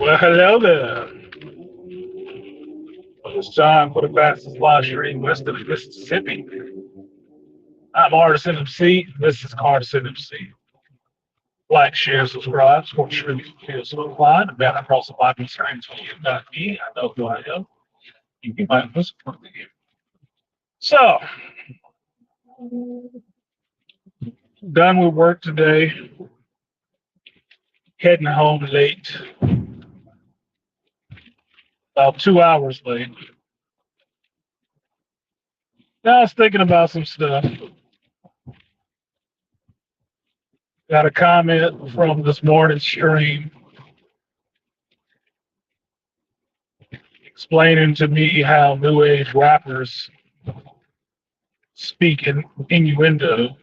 Well, hello there. It's time for the fastest live stream west of the Mississippi. I'm Artisan MC. This is CArtisan MC. Like, share, subscribe, support the stream if you feel so inclined. The banner across the bottom screen for you, not me. I know who I am. You can find this for the game. So, done with work today. Heading home late. About 2 hours late. Now I was thinking about some stuff. Got a comment from this morning's stream explaining to me how new age rappers speak in innuendo.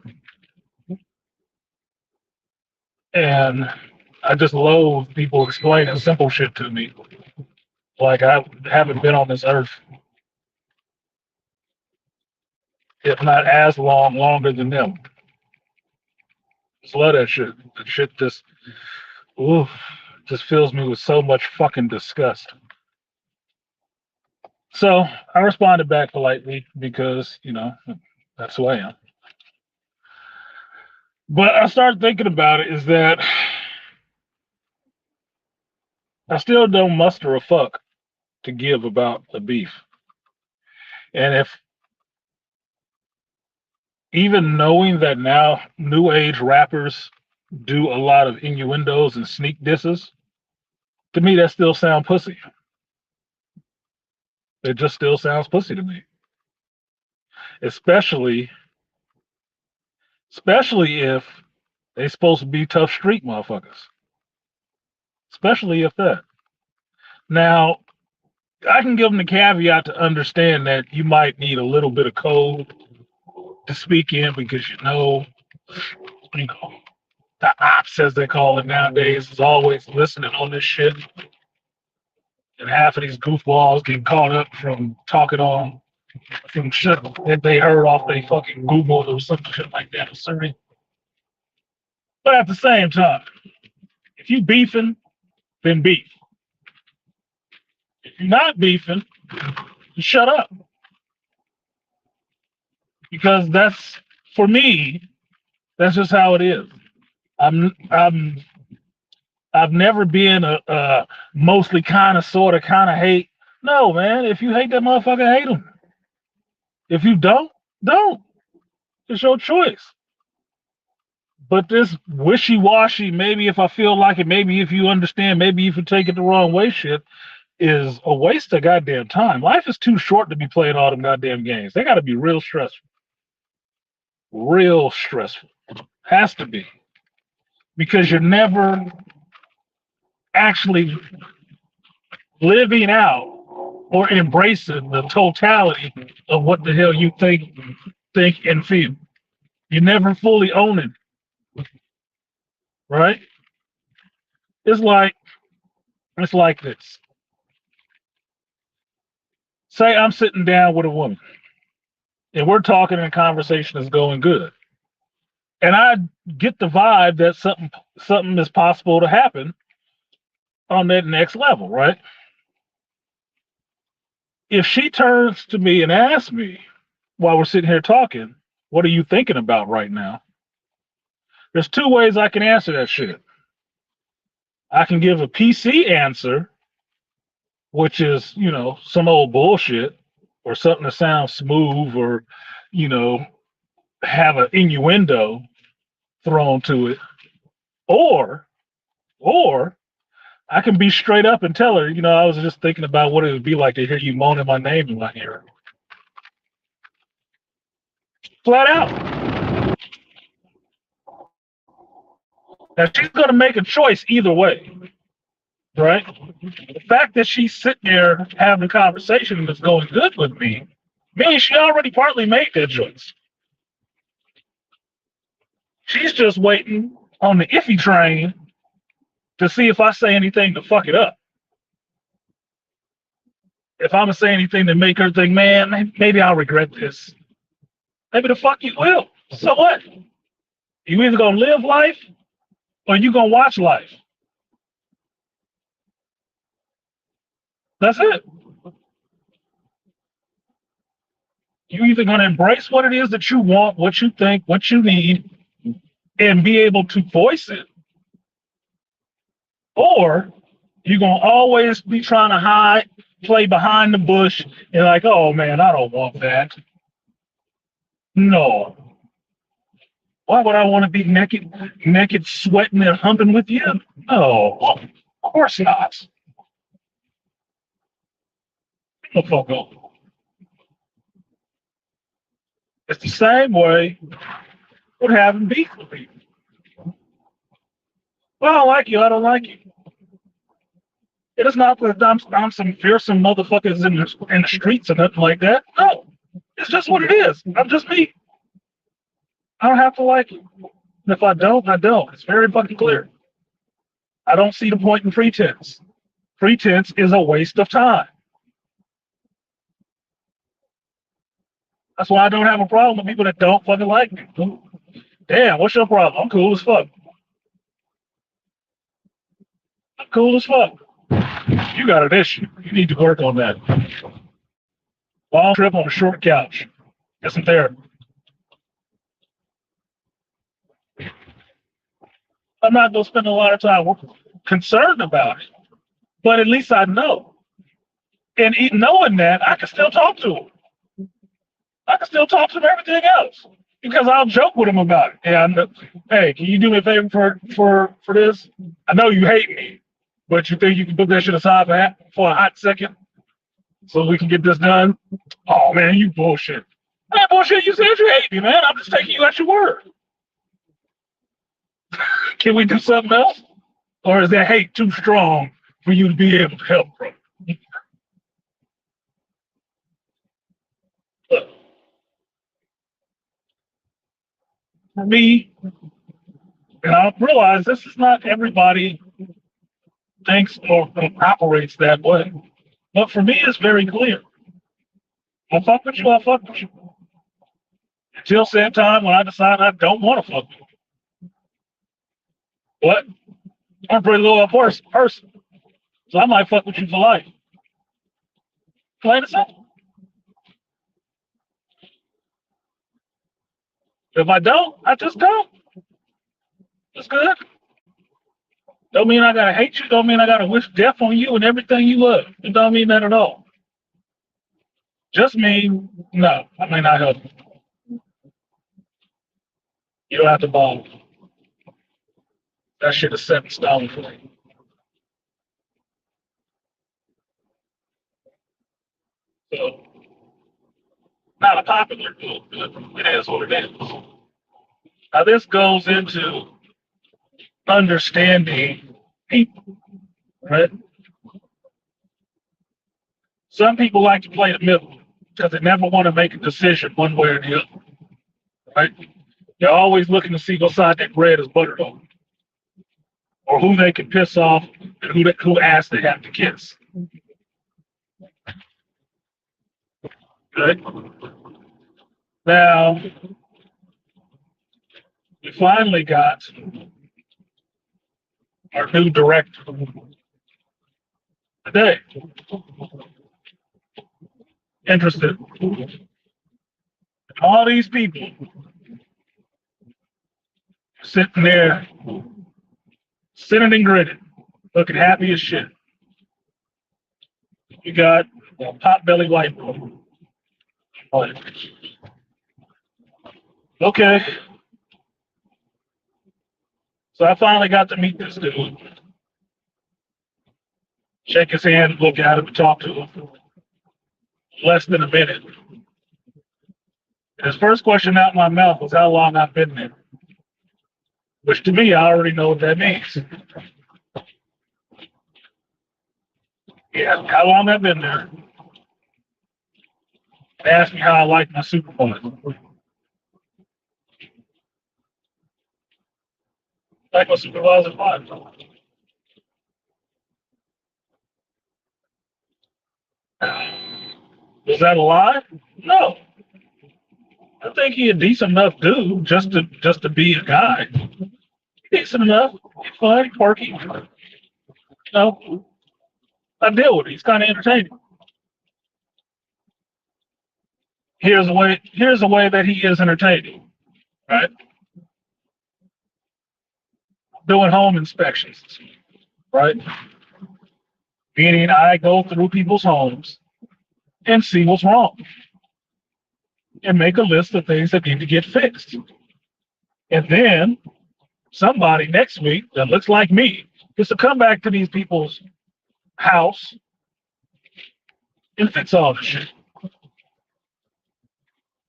And I just loathe people explaining simple shit to me. Like I haven't been on this earth, if not as long, longer than them. Just love that shit. The shit oof, just fills me with so much fucking disgust. So I responded back politely because, that's who I am. But I started thinking about it is that I still don't muster a fuck to give about the beef. And if even knowing that now new age rappers do a lot of innuendos and sneak disses, to me that still sounds pussy. It just still sounds pussy to me. Especially if they supposed to be tough street motherfuckers. Especially if that. Now, I can give them the caveat to understand that you might need a little bit of code to speak in because the ops, as they call it nowadays, is always listening on this shit. And half of these goofballs get caught up from talking on from shit that they heard off they fucking Google or some shit like that. Sorry. But at the same time, if you beefing, then beef. If you're not beefing, just shut up. Because for me, that's just how it is. I've never been a mostly kind of, sort of, kind of hate. No, man. If you hate that motherfucker, hate him. If you don't. It's your choice. But this wishy-washy, maybe if I feel like it, maybe if you understand, maybe if you take it the wrong way shit, is a waste of goddamn time. Life is too short to be playing all them goddamn games. They got to be real stressful. Real stressful. Has to be. Because you're never actually living out or embracing the totality of what the hell you think and feel. You never fully own it. Right? It's like this. Say I'm sitting down with a woman and we're talking and the conversation is going good. And I get the vibe that something is possible to happen on that next level, right? If she turns to me and asks me while we're sitting here talking, what are you thinking about right now? There's two ways I can answer that shit. I can give a PC answer, which is, some old bullshit or something that sounds smooth or, have an innuendo thrown to it. Or I can be straight up and tell her, I was just thinking about what it would be like to hear you moaning my name in my ear. Flat out. Now she's going to make a choice either way, right? The fact that she's sitting there having a conversation that's going good with me means she already partly made that choice. She's just waiting on the iffy train to see if I say anything to fuck it up. If I'm going to say anything to make her think, man, maybe I'll regret this. Maybe the fuck you will. So what? You either going to live life or you going to watch life. That's it. You're either going to embrace what it is that you want, what you think, what you need, and be able to voice it, or you're going to always be trying to hide, play behind the bush, and like, oh man, I don't want that. No. Why would I want to be naked, sweating and humping with you? No, of course not. No fuck off. It's the same way with having beef with people. Well, I don't like you. I don't like you. It is not that I'm some fearsome motherfuckers in the streets or nothing like that. No, it's just what it is. I'm just me. I don't have to like you. And if I don't, I don't. It's very fucking clear. I don't see the point in pretense. Pretense is a waste of time. That's why I don't have a problem with people that don't fucking like me. Damn, what's your problem? I'm cool as fuck. I'm cool as fuck. You got an issue. You need to work on that. Long trip on a short couch. Get some therapy. I'm not going to spend a lot of time concerned about it, but at least I know. And knowing that, I can still talk to him. I can still talk to him everything else because I'll joke with him about it. And hey, can you do me a favor for this? I know you hate me, but you think you can put that shit aside for a hot second so we can get this done? Oh man, you bullshit. That bullshit. You said you hate me, man. I'm just taking you at your word. Can we do something else? Or is that hate too strong for you to be able to help, bro? For me, and I realize this is not everybody thinks or operates that way. But for me, it's very clear. I fuck with you, I fuck with you. Until said time when I decide I don't want to fuck with you. What? I'm a pretty low person. So I might fuck with you for life. Plain and simple. If I don't, I just don't. It's good. Don't mean I gotta hate you. Don't mean I gotta wish death on you and everything you love. It don't mean that at all. Just mean, no, I may not help you. You don't have to bother. That shit is set in stone for you. So, not a popular book, but it is what it is. Now, this goes into understanding people, right? Some people like to play the middle because they never want to make a decision one way or the other, right? They're always looking to see what side that bread is buttered on, or who they can piss off and who ass they have to kiss. Right? Now, we finally got our new director today. Interested in all these people sitting there, sitting and gritted, looking happy as shit. You got a pot-belly white boy. Okay. So I finally got to meet this dude. Shake his hand, look at him, and talk to him. Less than a minute. And his first question out of my mouth was how long I've been there. Which to me, I already know what that means. Yeah, how long I've been there. They asked me how I like my supervisor. Like my supervisor fine. Is that a lie? No. I think he a decent enough dude just to be a guy. Decent enough. He's fun, quirky. No. I deal with it. He's kind of entertaining. Here's a way that he is entertaining, right? Doing home inspections, right? Meaning I go through people's homes and see what's wrong and make a list of things that need to get fixed. And then somebody next week that looks like me gets to come back to these people's house and fix all the shit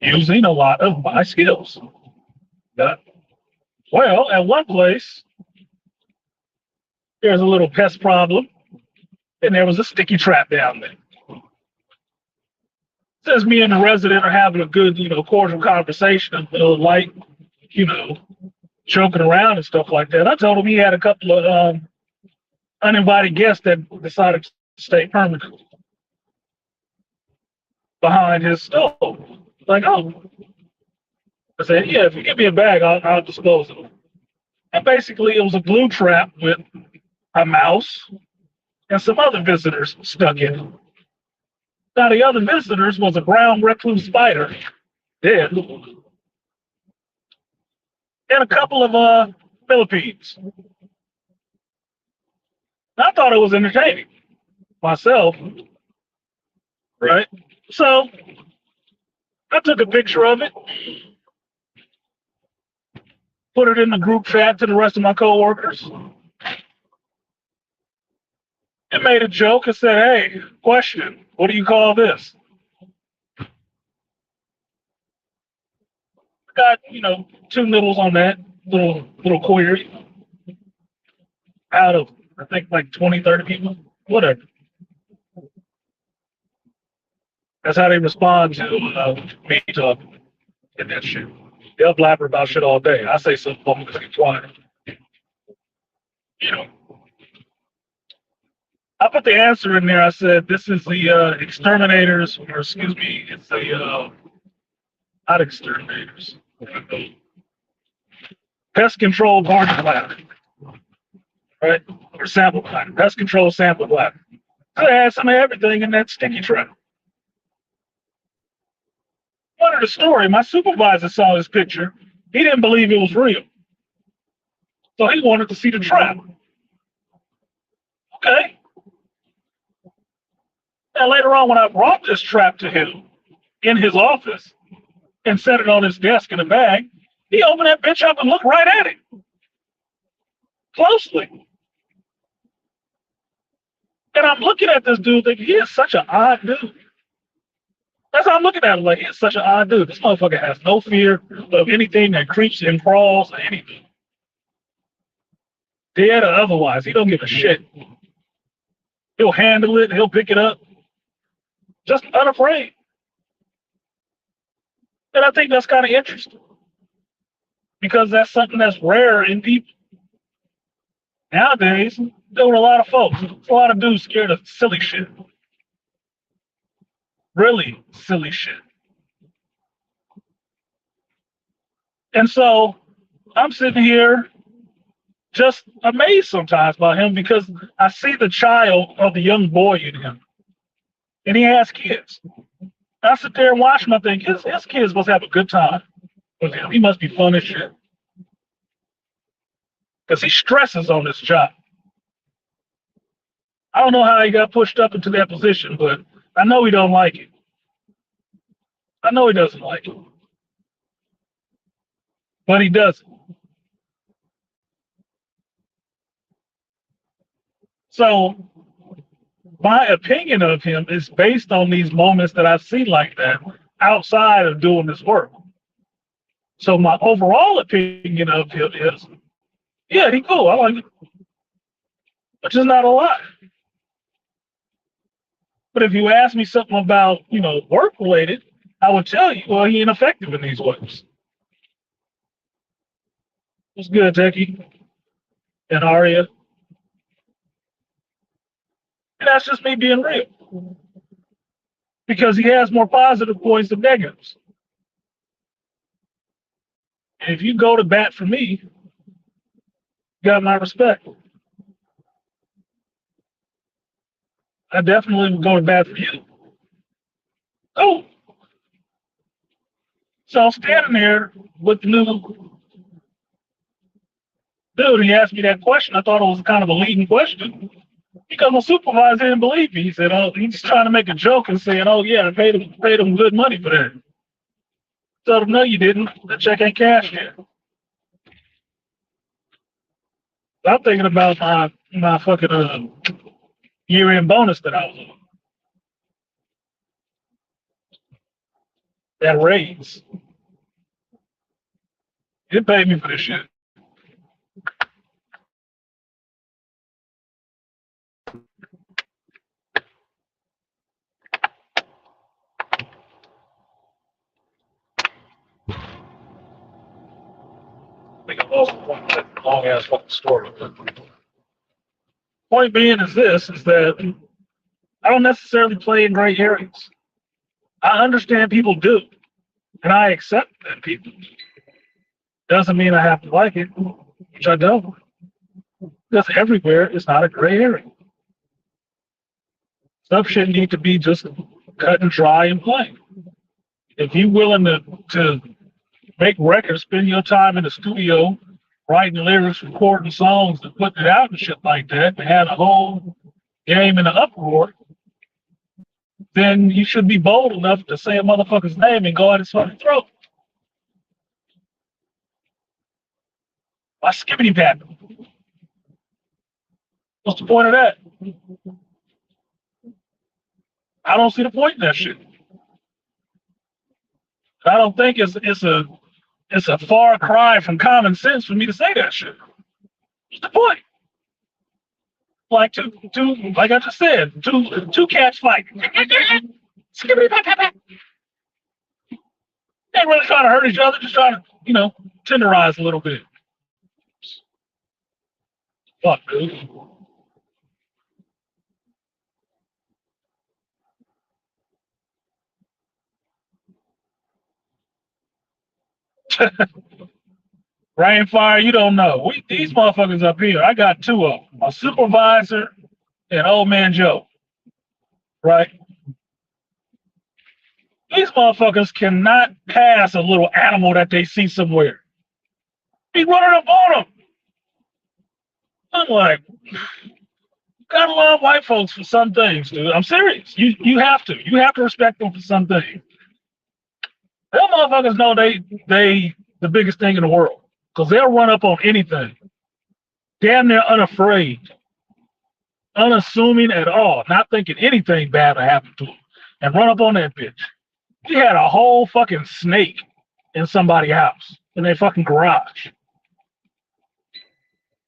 using a lot of my skills. Yeah. Well, at one place, there's a little pest problem, and there was a sticky trap down there. Says me and the resident are having a good, cordial conversation, a little light, you know, joking around and stuff like that. I told him he had a couple of uninvited guests that decided to stay permanently behind his stove. Like, oh, I said, yeah, if you give me a bag, I'll dispose of them. And basically, it was a glue trap with a mouse and some other visitors stuck in it. Now, the other visitors was a brown recluse spider, dead, and a couple of millipedes. I thought it was entertaining myself, right? So I took a picture of it, put it in the group chat to the rest of my coworkers, and made a joke and said, hey, question, what do you call this? Got, two niddles on that little query out of, I think, like 20, 30 people, whatever. That's how they respond to me talking and that shit. They'll blabber about shit all day. I say something, I'm going to be quiet. You know, I put the answer in there. I said, this is the exterminators, or excuse me, it's the, not exterminators, pest control party lab, right? Or sample lab, pest control sample lab. So I had some of everything in that sticky trap. One of the story, my supervisor saw this picture. He didn't believe it was real. So he wanted to see the trap. Okay. And later on, when I brought this trap to him in his office and set it on his desk in a bag, he opened that bitch up and looked right at it closely. And I'm looking at this dude thinking, he is such an odd dude. That's how I'm looking at him, like, he's such an odd dude. This motherfucker has no fear of anything that creeps and crawls or anything. Dead or otherwise, he don't give a shit. He'll handle it, he'll pick it up, just unafraid. And I think that's kind of interesting because that's something that's rare in people. Nowadays, there were a lot of folks, a lot of dudes scared of silly shit. Really silly shit. And so I'm sitting here just amazed sometimes by him because I see the child of the young boy in him. And he has kids. I sit there and watch him. I think his kids must have a good time with him. He must be fun as shit. Because he stresses on this job. I don't know how he got pushed up into that position, but I know he don't like it. I know he doesn't like it. But he does it. So my opinion of him is based on these moments that I've seen like that outside of doing this work. So my overall opinion of him is, yeah, he cool. I like it. Which is not a lot. But if you ask me something about, work related, I would tell you, well, he ain't effective in these ways. What's good, Techie? And Aria? And that's just me being real. Because he has more positive points than negatives. And if you go to bat for me, you got my respect. I definitely would go to bat for you. Oh, so I'm standing there with the new dude. He asked me that question. I thought it was kind of a leading question because my supervisor didn't believe me. He said, "Oh, he's just trying to make a joke and saying, oh yeah, I paid him good money for that." Told him, no, you didn't. The check ain't cashed yet. I'm thinking about my fucking year-end bonus that I was on. That raise. It paid me for this shit. I think I lost the point of that long ass fucking story. Point being is that I don't necessarily play in gray areas. I understand people do, and I accept that people do. Doesn't mean I have to like it, which I don't. Because everywhere is not a gray area. Stuff shouldn't need to be just cut and dry and plain. If you're willing to make records, spend your time in the studio writing lyrics, recording songs, and putting it out and shit like that, and had a whole game in an uproar, then you should be bold enough to say a motherfucker's name and go at his fucking throat. Why skippity pat? What's the point of that? I don't see the point in that shit. I don't think it's a far cry from common sense for me to say that shit. What's the point? Like like I just said, two cats fight. Skippity pat pat pat. They ain't really trying to hurt each other, just trying to, tenderize a little bit. Fuck, dude. Rainfire, you don't know. These motherfuckers up here, I got two of them. A supervisor and old man Joe. Right? These motherfuckers cannot pass a little animal that they see somewhere. He's running up on them. I'm like, gotta love white folks for some things, dude. I'm serious. You have to. You have to respect them for some things. Them motherfuckers know they the biggest thing in the world. Because they'll run up on anything. Damn near unafraid. Unassuming at all. Not thinking anything bad will happen to them. And run up on that bitch. We had a whole fucking snake in somebody's house. In their fucking garage.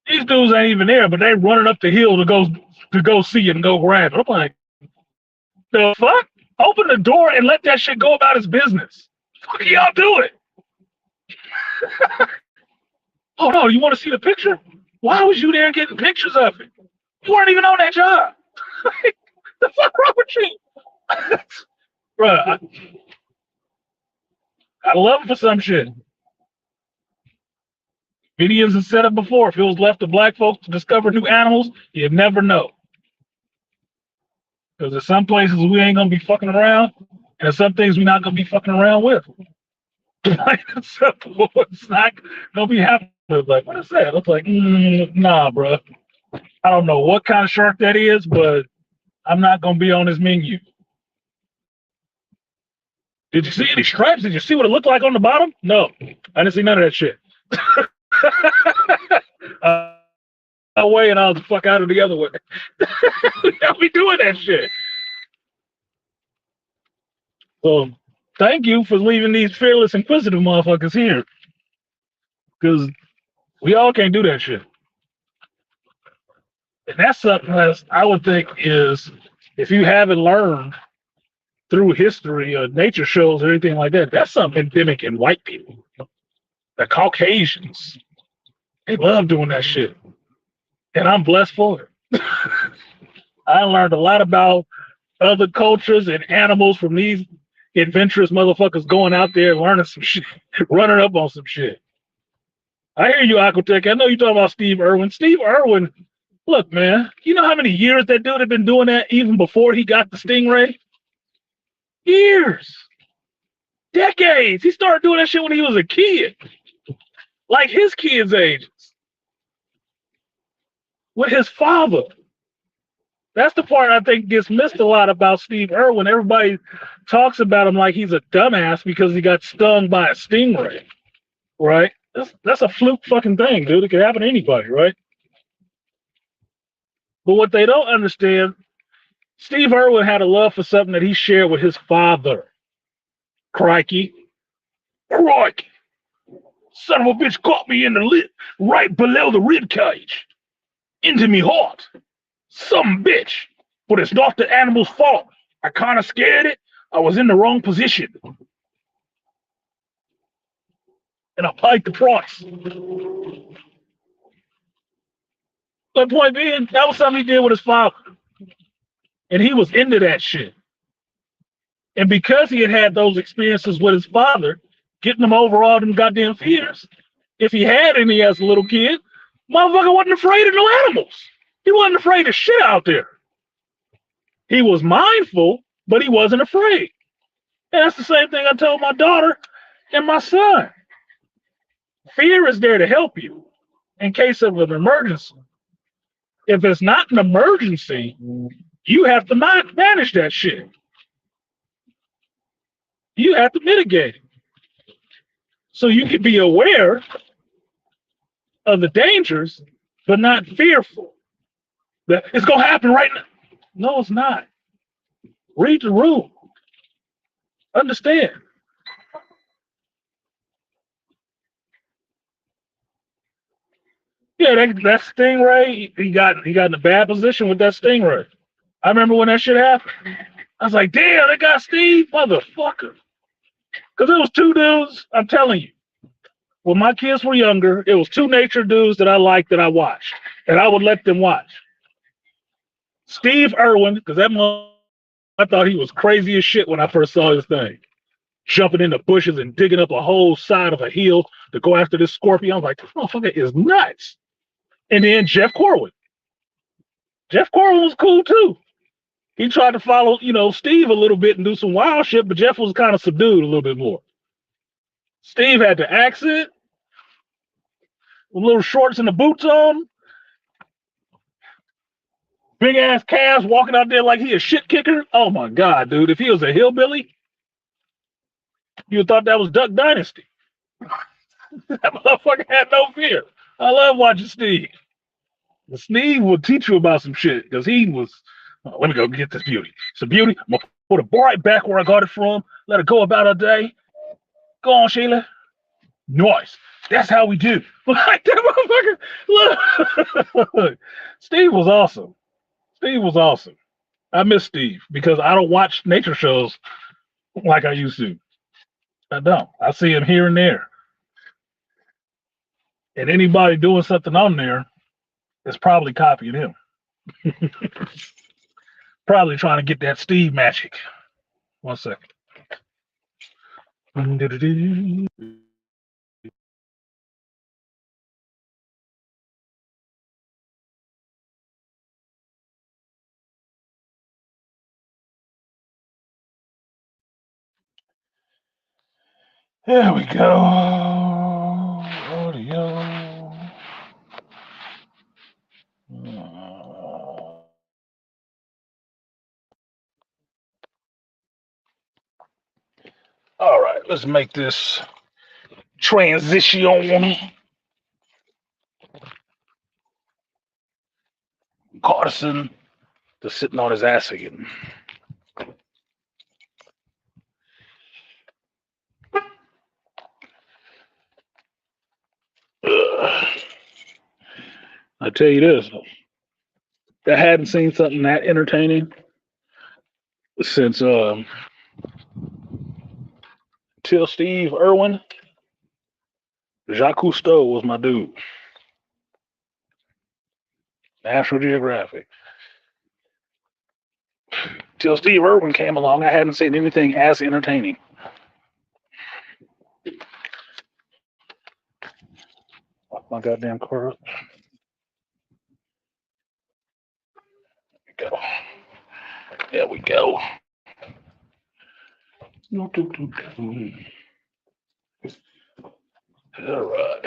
These dudes ain't even there, but they running up the hill to go see it and go grab it. I'm like, the fuck? Open the door and let that shit go about its business. Fuck are y'all doing? Oh no, you want to see the picture? Why was you there getting pictures of it? You weren't even on that job. The fuck wrong with you? Bruh, I love him for some shit. Videos have said it before. If it was left to black folks to discover new animals, you'd never know. Because there's some places we ain't gonna be fucking around, and there's some things we're not gonna be fucking around with. It's not gonna be happening. Like, what is that? It's like, nah, bro. I don't know what kind of shark that is, but I'm not gonna be on this menu. Did you see any stripes? Did you see what it looked like on the bottom? No, I didn't see none of that shit. Away and I'll the fuck out of the other way. I'll be doing that shit. So thank you for leaving these fearless, inquisitive motherfuckers here. Because we all can't do that shit. And that's something that I would think is, if you haven't learned through history or nature shows or anything like that, that's something endemic in white people. The Caucasians, they love doing that shit. And I'm blessed for it. I learned a lot about other cultures and animals from these adventurous motherfuckers going out there and learning some shit, running up on some shit. I hear you, Aquatech. I know you're talking about Steve Irwin. Steve Irwin Look, man, you know how many years that dude had been doing that even before he got the Stingray? Years, decades. He started doing that shit when he was a kid, like his kids' ages, with his father. That's the part I think gets missed a lot about Steve Irwin. Everybody talks about him like he's a dumbass because he got stung by a stingray, right? That's a fluke fucking thing, dude. It could happen to anybody, right? But what they don't understand, Steve Irwin had a love for something that he shared with his father. Crikey. Crikey. Son of a bitch caught me in the lip, right below the rib cage. Into me heart. Some bitch. But it's not the animal's fault. I kind of scared it. I was in the wrong position. And I paid the price. But point being, that was something he did with his father. And he was into that shit. And because he had had those experiences with his father, getting him over all them goddamn fears, if he had any as a little kid, motherfucker wasn't afraid of no animals. He wasn't afraid of shit out there. He was mindful, but he wasn't afraid. And that's the same thing I told my daughter and my son. Fear is there to help you in case of an emergency. If it's not an emergency, you have to manage that shit. You have to mitigate it. So you can be aware of the dangers, but not fearful. That it's going to happen right now. No, it's not. Read the room. Understand. Yeah, that stingray, he got in a bad position with that stingray. I remember when that shit happened. I was like, damn, they got Steve, motherfucker. Because it was two dudes, I'm telling you. When my kids were younger, it was two nature dudes that I liked that I watched. And I would let them watch. Steve Irwin, because I thought he was crazy as shit when I first saw his thing. Jumping in the bushes and digging up a whole side of a hill to go after this scorpion. I was like, this motherfucker is nuts. And then Jeff Corwin. Jeff Corwin was cool too. He tried to follow, Steve a little bit and do some wild shit, but Jeff was kind of subdued a little bit more. Steve had the accent, with little shorts and the boots on, big ass calves walking out there like he a shit kicker. Oh my god, dude! If he was a hillbilly, you would thought that was Duck Dynasty. That motherfucker had no fear. I love watching Steve. Steve will teach you about some shit because he was. Oh, let me go get this beauty. It's a beauty. I'm gonna put it right back where I got it from. Let it go about her day. Go on, Sheila. Nice. That's how we do. Like that motherfucker. Look. Steve was awesome. Steve was awesome. I miss Steve because I don't watch nature shows like I used to. I don't. I see him here and there. And anybody doing something on there is probably copying him. Probably trying to get that Steve magic. 1 second. There we go. Audio. All right, let's make this transition. CArtisan to sitting on his ass again. I tell you this, I hadn't seen something that entertaining since till Steve Irwin. Jacques Cousteau was my dude. National Geographic. Till Steve Irwin came along, I hadn't seen anything as entertaining. Fuck my goddamn car up. There we go. All right.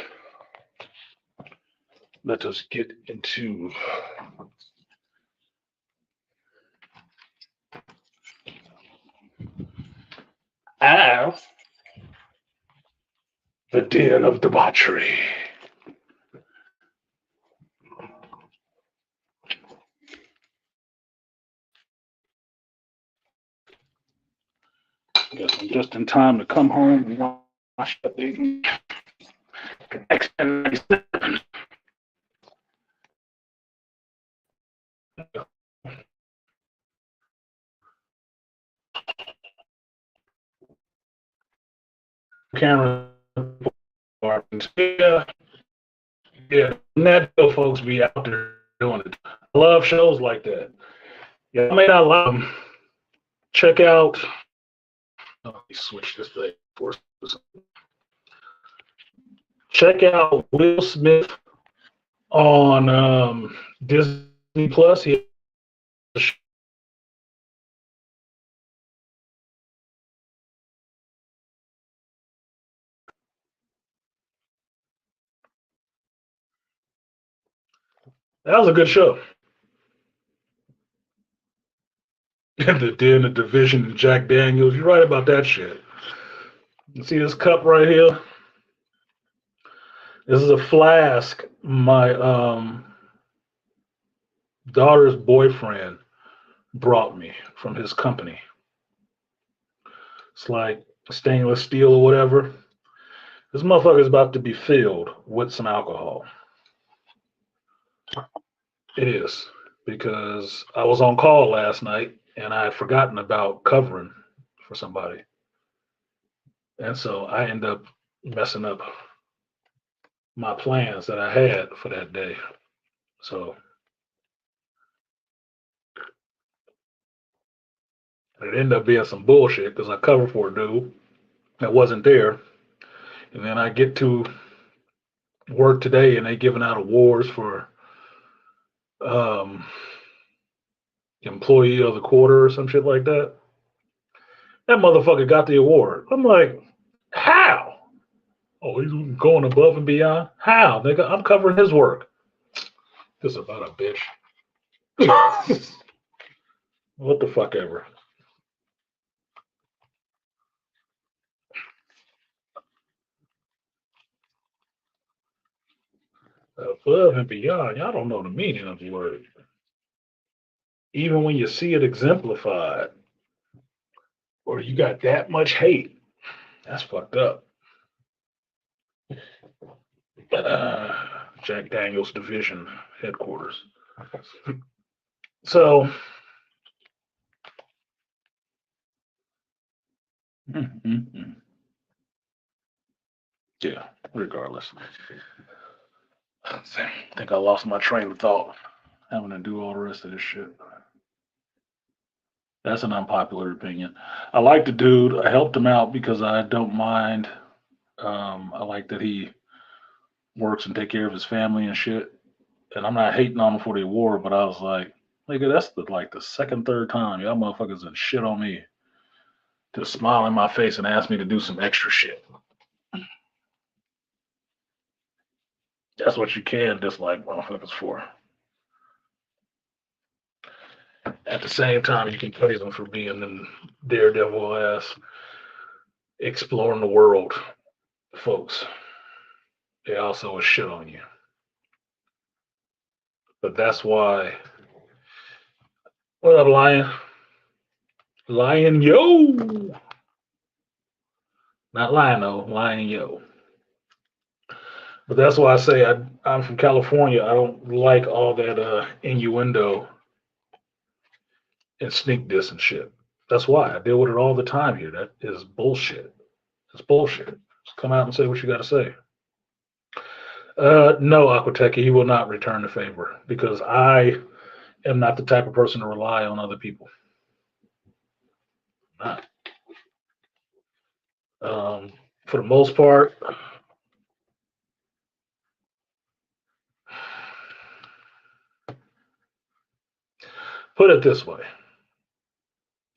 Let us get into the den of debauchery. Guess I'm just in time to come home and watch the X-Men. Camera. Yeah, yeah. Natural folks be out there doing it. I love shows like that. Yeah, I may not like them. Check out. Let me switch this thing for a second. Check out Will Smith on Disney Plus. That was a good show. The Division and Jack Daniels. You're right about that shit. You see this cup right here? This is a flask my daughter's boyfriend brought me from his company. It's like stainless steel or whatever. This motherfucker is about to be filled with some alcohol. It is, because I was on call last night and I had forgotten about covering for somebody. And so I end up messing up my plans that I had for that day. So it ended up being some bullshit because I covered for a dude that wasn't there. And then I get to work today and they giving out awards for um, employee of the quarter or some shit like that. That motherfucker got the award. I'm like, how? Oh, he's going above and beyond. How, nigga? I'm covering his work. This about a bitch. What the fuck ever. Above and beyond. Y'all don't know the meaning of the word. Even when you see it exemplified, or you got that much hate, that's fucked up. Jack Daniels Division headquarters. So, yeah, regardless. I think I lost my train of thought having to do all the rest of this shit. That's an unpopular opinion. I like the dude. I helped him out because I don't mind. I like that he works and take care of his family and shit. And I'm not hating on him for the award, but I was like, nigga, that's the second, third time y'all motherfuckers done shit on me to smile in my face and ask me to do some extra shit. That's what you can dislike motherfuckers for. At the same time, you can praise them for being them daredevil ass, exploring the world, folks. They also will shit on you. But that's why. What up, Lion? Lion Yo! Not Lion-O, Lion Yo. But that's why I say I'm from California. I don't like all that innuendo and sneak diss and shit. That's why I deal with it all the time here. That is bullshit. It's bullshit. Just come out and say what you got to say. No, Aquateki, he will not return the favor because I am not the type of person to rely on other people. Not. For the most part, put it this way.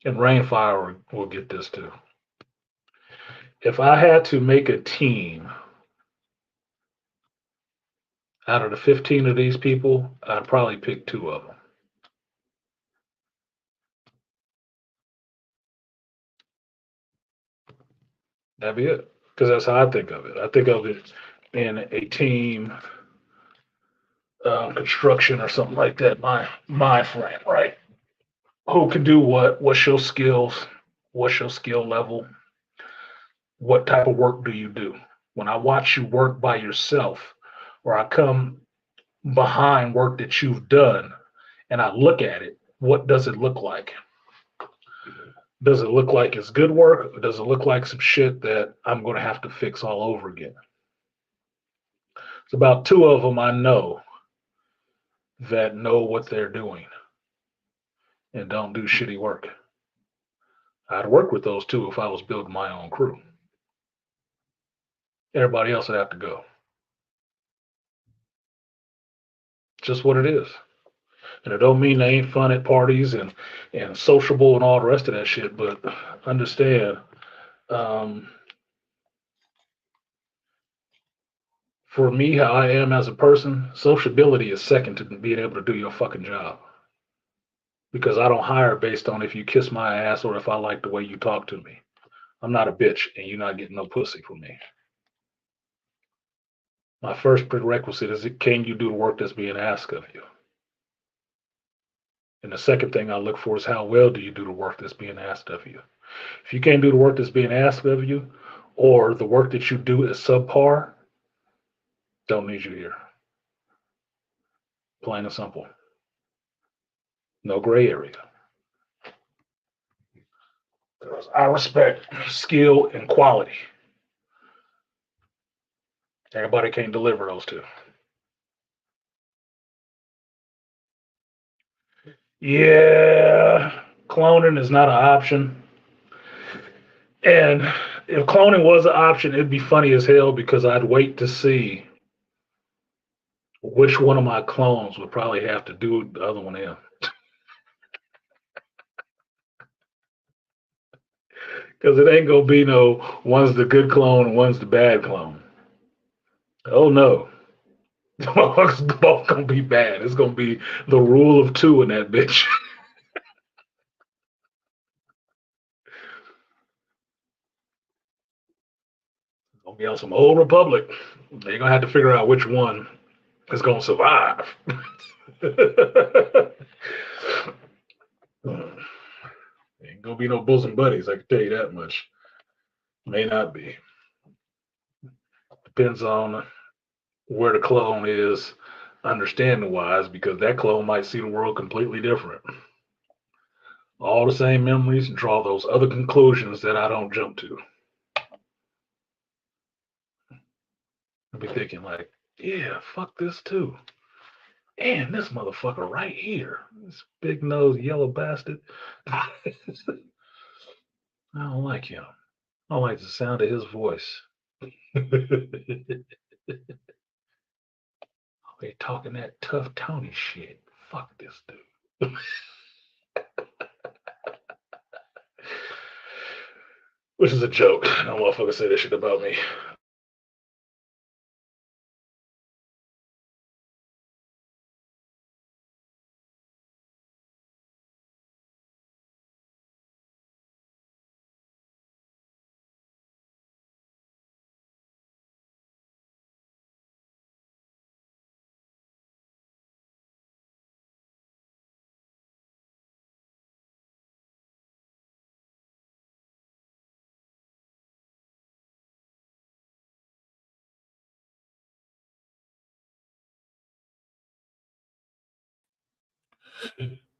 And Rainfire will get this too. If I had to make a team out of the 15 of these people, I'd probably pick two of them. That'd be it. Because that's how I think of it. I think of it in a team construction or something like that. My mind frame, right? Who can do what? What's your skills? What's your skill level? What type of work do you do? When I watch you work by yourself, or I come behind work that you've done and I look at it, what does it look like? Does it look like it's good work, or does it look like some shit that I'm going to have to fix all over again? It's about two of them I know that know what they're doing and don't do shitty work. I'd work with those two if I was building my own crew. Everybody else would have to go. Just what it is. And it don't mean they ain't fun at parties and sociable and all the rest of that shit, but understand, um, for me, how I am as a person, sociability is second to being able to do your fucking job. Because I don't hire based on if you kiss my ass or if I like the way you talk to me. I'm not a bitch and you're not getting no pussy from me. My first prerequisite is can you do the work that's being asked of you? And the second thing I look for is how well do you do the work that's being asked of you? If you can't do the work that's being asked of you, or the work that you do is subpar, don't need you here. Plain and simple. No gray area. I respect skill and quality. Everybody can't deliver those two. Yeah, cloning is not an option. And if cloning was an option, it'd be funny as hell because I'd wait to see which one of my clones would probably have to do the other one in. Because it ain't gonna be no one's the good clone and one's the bad clone. Oh no. It's both gonna be bad. It's gonna be the rule of two in that bitch. It's gonna be on some old republic. They're gonna have to figure out which one is gonna survive. Ain't gonna be no bosom buddies, I can tell you that much. May not be. Depends on where the clone is understanding wise, because that clone might see the world completely different. All the same memories and draw those other conclusions that I don't jump to. I'll be thinking like, yeah, fuck this too. And this motherfucker right here, this big nosed yellow bastard. I don't like him. I don't like the sound of his voice. They talking that tough Tony shit. Fuck this dude. Which is a joke. No motherfucker say this shit about me.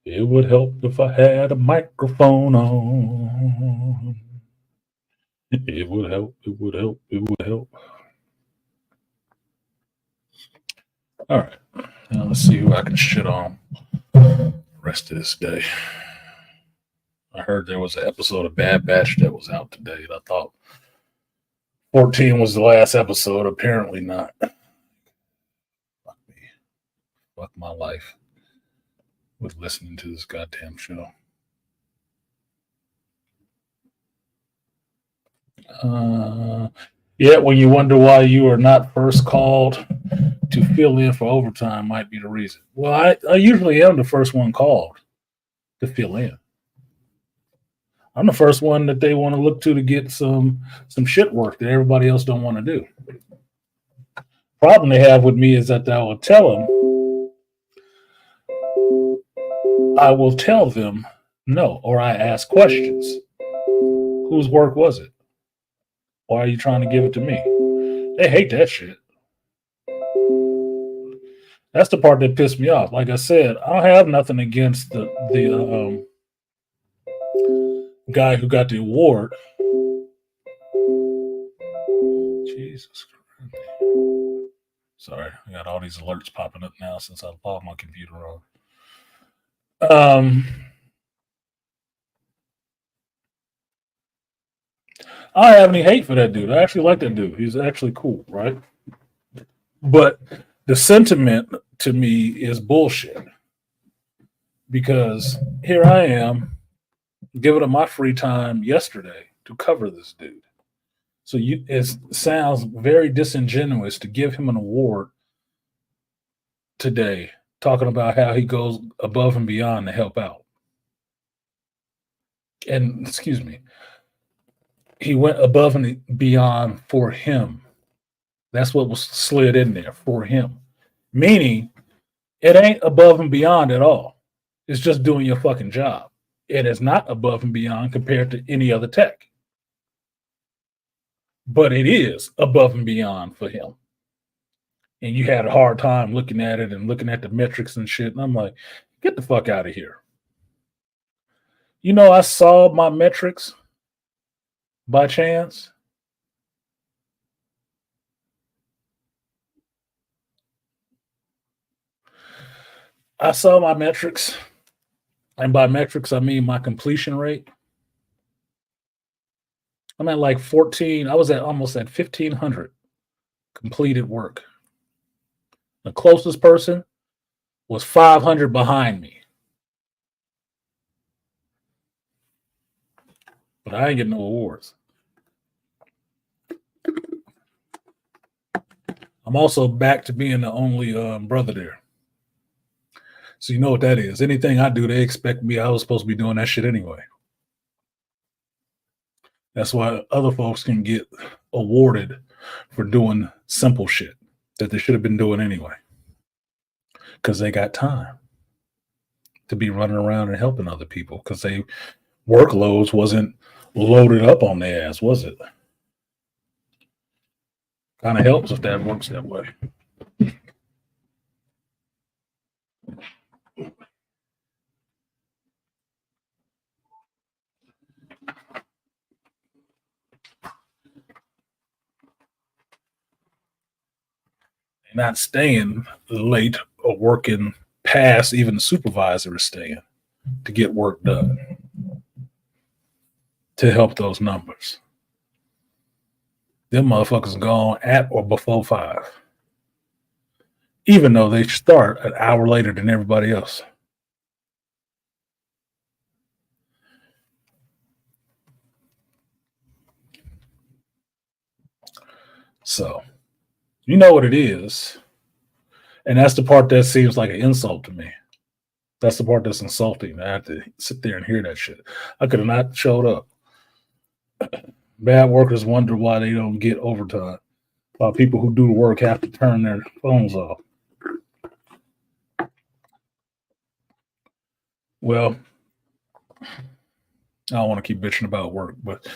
It would help if I had a microphone on. It would help. It would help. It would help. All right. Now let's see who I can shit on the rest of this day. I heard there was an episode of Bad Batch that was out today. And I thought 14 was the last episode. Apparently not. Fuck me. Fuck my life with listening to this goddamn show. Yeah, when you wonder why you are not first called to fill in for overtime might be the reason. Well, I usually am the first one called to fill in. I'm the first one that they want to look to get some shit work that everybody else don't want to do. Problem they have with me is that I will tell them no, or I ask questions. Whose work was it? Why are you trying to give it to me? They hate that shit. That's the part that pissed me off. Like I said, I don't have nothing against the guy who got the award. Jesus Christ. Sorry, I got all these alerts popping up now since I logged my computer on. I don't have any hate for that dude. I actually like that dude. He's actually cool, right? But the sentiment to me is bullshit because here I am giving up my free time yesterday to cover this dude. So it sounds very disingenuous to give him an award today, talking about how he goes above and beyond to help out. And excuse me, he went above and beyond for him. That's what was slid in there for him. Meaning, it ain't above and beyond at all. It's just doing your fucking job. It is not above and beyond compared to any other tech. But it is above and beyond for him. And you had a hard time looking at it and looking at the metrics and shit. And I'm like, get the fuck out of here. You know, I saw my metrics by chance. I saw my metrics. And by metrics, I mean my completion rate. I'm at like 14. I was at almost at 1,500 completed work. The closest person was 500 behind me. But I ain't getting no awards. I'm also back to being the only brother there. So you know what that is. Anything I do, they expect me. I was supposed to be doing that shit anyway. That's why other folks can get awarded for doing simple shit that they should have been doing anyway. Because they got time to be running around and helping other people because they workloads wasn't loaded up on their ass, was it? Kind of helps if that works that way. Not staying late or working past even the supervisor is staying to get work done to help those numbers. Them motherfuckers gone at or before 5, even though they start an hour later than everybody else. So, you know what it is. And that's the part that seems like an insult to me. That's the part that's insulting. I have to sit there and hear that shit. I could have not showed up. Bad workers wonder why they don't get overtime, while people who do the work have to turn their phones off. Well, I don't want to keep bitching about work, but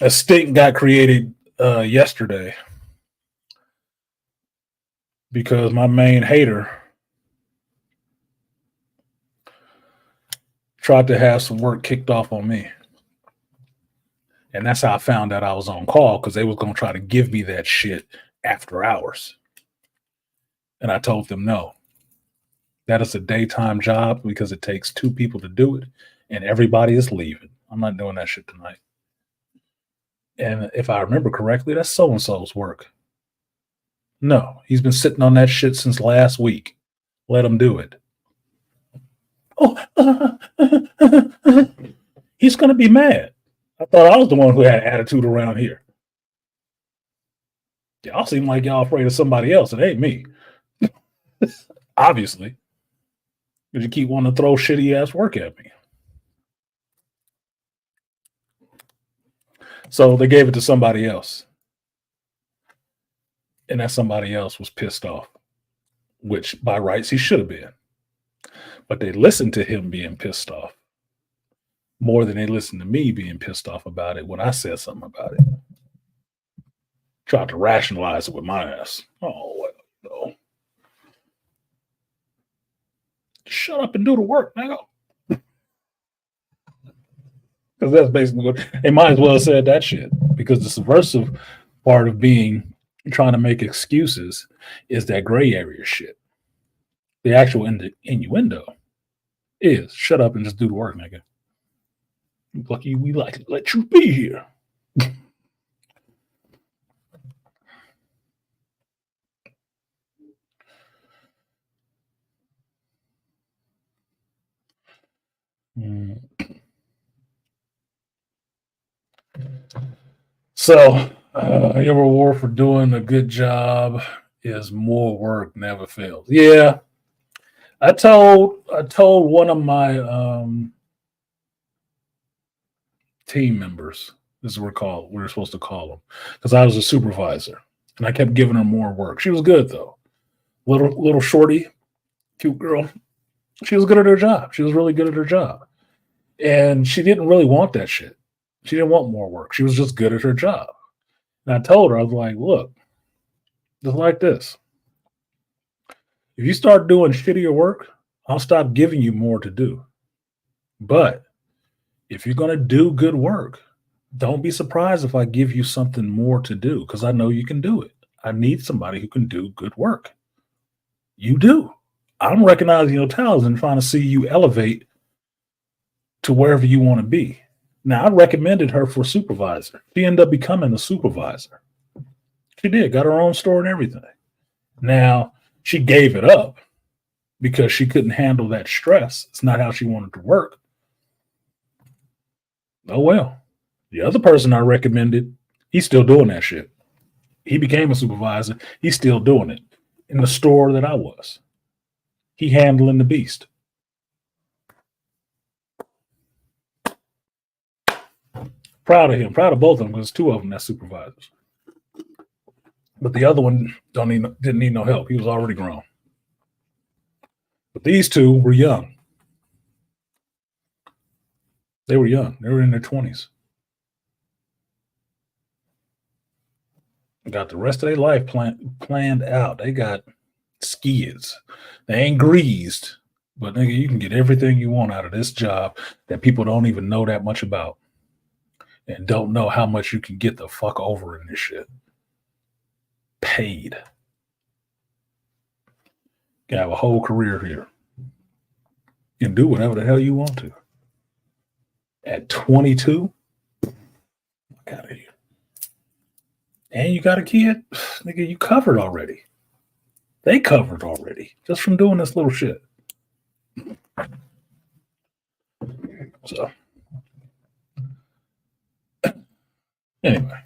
a stink got created yesterday because my main hater tried to have some work kicked off on me. And that's how I found out I was on call, because they was going to try to give me that shit after hours. And I told them no. That is a daytime job because it takes 2 people to do it, and everybody is leaving. I'm not doing that shit tonight. And if I remember correctly, that's so-and-so's work. No, he's been sitting on that shit since last week. Let him do it. Oh, he's going to be mad. I thought I was the one who had attitude around here. Y'all seem like y'all afraid of somebody else. It ain't me. Obviously. Because you keep wanting to throw shitty ass work at me. So they gave it to somebody else. And that somebody else was pissed off, which by rights he should have been. But they listened to him being pissed off more than they listened to me being pissed off about it when I said something about it. Tried to rationalize it with my ass. Oh, well, no. Shut up and do the work, nigga. Because that's basically what they might as well have said that shit. Because the subversive part of being trying to make excuses is that gray area shit. The actual innuendo is shut up and just do the work, nigga. Lucky we like to let you be here. So, your reward for doing a good job is more work never fails. Yeah, I told one of my team members. This is what we're supposed to call them because I was a supervisor and I kept giving her more work. She was good though, little shorty, cute girl. She was good at her job. She was really good at her job, and she didn't really want that shit. She didn't want more work. She was just good at her job. And I told her, I was like, look, just like this. If you start doing shittier work, I'll stop giving you more to do. But if you're going to do good work, don't be surprised if I give you something more to do because I know you can do it. I need somebody who can do good work. You do. I'm recognizing your talents and trying to see you elevate to wherever you want to be. Now, I recommended her for supervisor. She ended up becoming a supervisor. She did, got her own store and everything. Now, she gave it up because she couldn't handle that stress. It's not how she wanted to work. Oh, well. The other person I recommended, he's still doing that shit. He became a supervisor. He's still doing it in the store that I was. He handling the beast. Proud of him. Proud of both of them because two of them that's supervisors. But the other one didn't need no help. He was already grown. But these two were young. They were young. They were in their 20s. Got the rest of their life planned out. They got skids. They ain't greased. But nigga, you can get everything you want out of this job that people don't even know that much about. And don't know how much you can get the fuck over in this shit. Paid. You can have a whole career here. You can do whatever the hell you want to. At 22, get out of here. And you got a kid, nigga, you covered already. They covered already just from doing this little shit. So, anyway,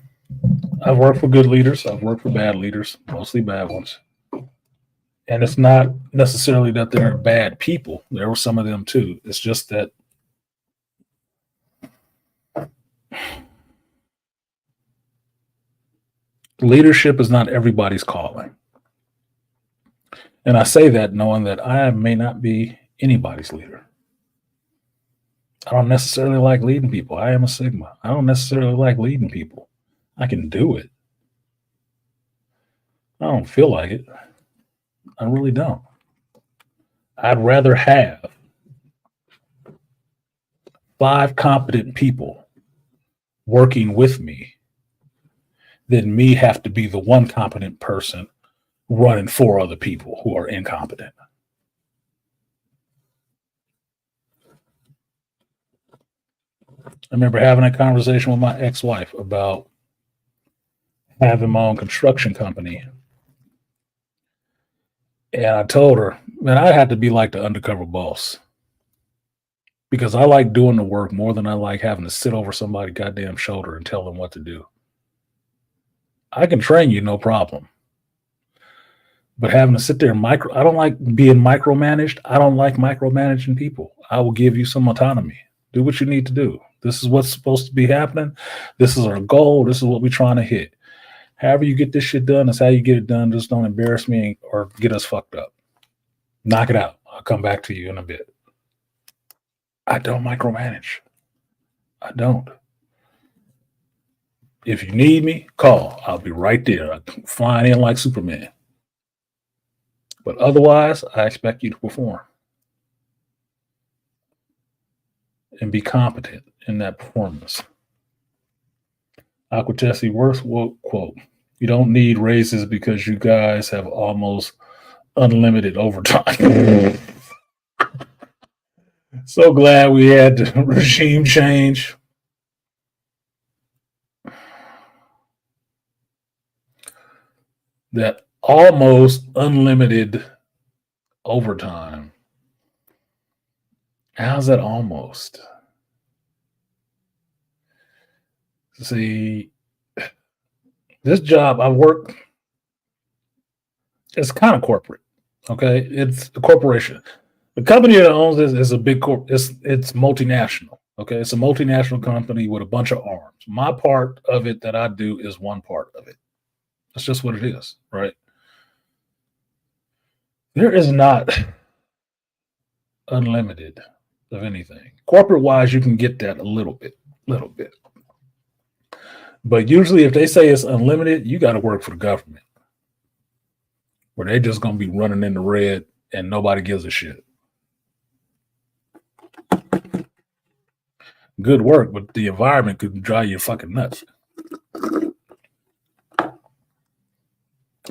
I've worked for good leaders. I've worked for bad leaders, mostly bad ones. And it's not necessarily that they're bad people. There were some of them too. It's just that leadership is not everybody's calling. And I say that knowing that I may not be anybody's leader. I don't necessarily like leading people. I am a Sigma. I don't necessarily like leading people. I can do it. I don't feel like it. I really don't. I'd rather have 5 competent people working with me than me have to be the one competent person running 4 other people who are incompetent. I remember having a conversation with my ex-wife about having my own construction company. And I told her, man, I had to be like the undercover boss. because I like doing the work more than I like having to sit over somebody's goddamn shoulder and tell them what to do. I can train you, no problem. But having to sit there and I don't like being micromanaged. I don't like micromanaging people. I will give you some autonomy. Do what you need to do. This is what's supposed to be happening. This is our goal. This is what we're trying to hit. However you get this shit done, that's how you get it done. Just don't embarrass me or get us fucked up. Knock it out. I'll come back to you in a bit. I don't micromanage. I don't. If you need me, call. I'll be right there. I'm flying in like Superman. But otherwise, I expect you to perform and be competent in that performance. Aquatesi Worth quote, you don't need raises because you guys have almost unlimited overtime. So glad we had the regime change. That almost unlimited overtime. How's that almost? See, this job I work, it's kind of corporate. Okay, it's a corporation. The company that owns this is a big corp. It's multinational. Okay, it's a multinational company with a bunch of arms. My part of it that I do is one part of it. That's just what it is, right? There is not unlimited of anything. Corporate wise, you can get that a little bit. But usually, if they say it's unlimited, you got to work for the government, where they're just going to be running in the red and nobody gives a shit. Good work, but the environment could drive you fucking nuts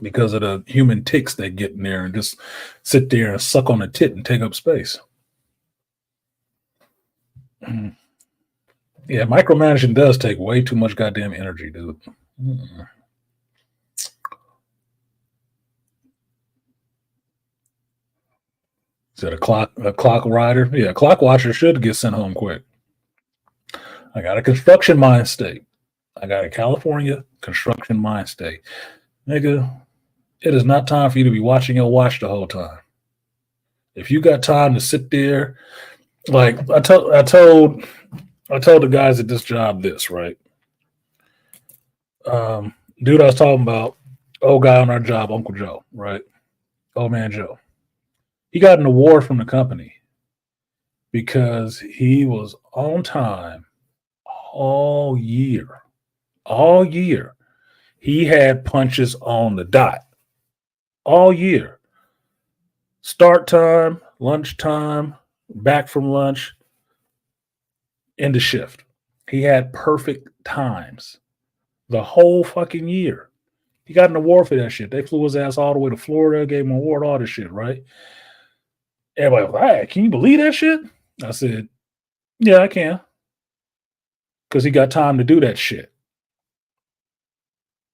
because of the human ticks that get in there and just sit there and suck on a tit and take up space. Yeah, micromanaging does take way too much goddamn energy, dude. Is that a clock rider? Yeah, a clock watcher should get sent home quick. I got a construction mind state. I got a California construction mind state. Nigga, it is not time for you to be watching your watch the whole time. If you got time to sit there, like I told the guys at this job this, right? Dude I was talking about, old guy on our job, Uncle Joe, right? Old man Joe. He got an award from the company because he was on time all year. All year. He had punches on the dot. All year. Start time, lunchtime, back from lunch, end of shift. He had perfect times the whole fucking year. He got an award for that shit. They flew his ass all the way to Florida, gave him an award, all this shit, right? Everybody was like, hey, can you believe that shit? I said, yeah, I can. Because he got time to do that shit.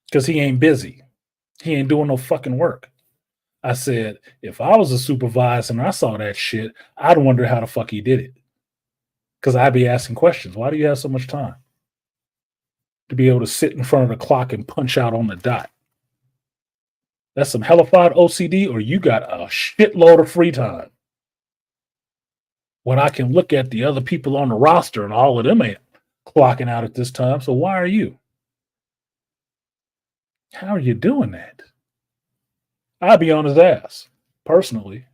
Because he ain't busy. He ain't doing no fucking work. I said, if I was a supervisor and I saw that shit, I'd wonder how the fuck he did it. Because I'd be asking questions. Why do you have so much time? To be able to sit in front of the clock and punch out on the dot. That's some hellified OCD, or you got a shitload of free time. When I can look at the other people on the roster and all of them ain't clocking out at this time, so why are you? How are you doing that? I'd be on his ass, personally,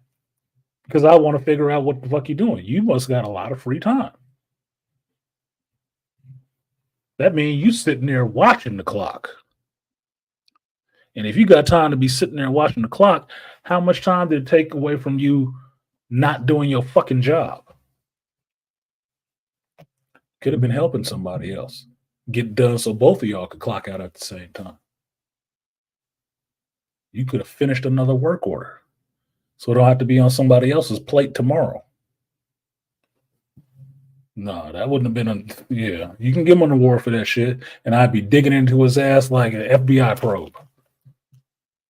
because I want to figure out what the fuck you're doing. You must got a lot of free time. That means you sitting there watching the clock. And if you got time to be sitting there watching the clock, how much time did it take away from you not doing your fucking job? Could have been helping somebody else get done so both of y'all could clock out at the same time. You could have finished another work order so it don't have to be on somebody else's plate tomorrow. No, that wouldn't have been yeah. You can give him an award for that shit, and I'd be digging into his ass like an FBI probe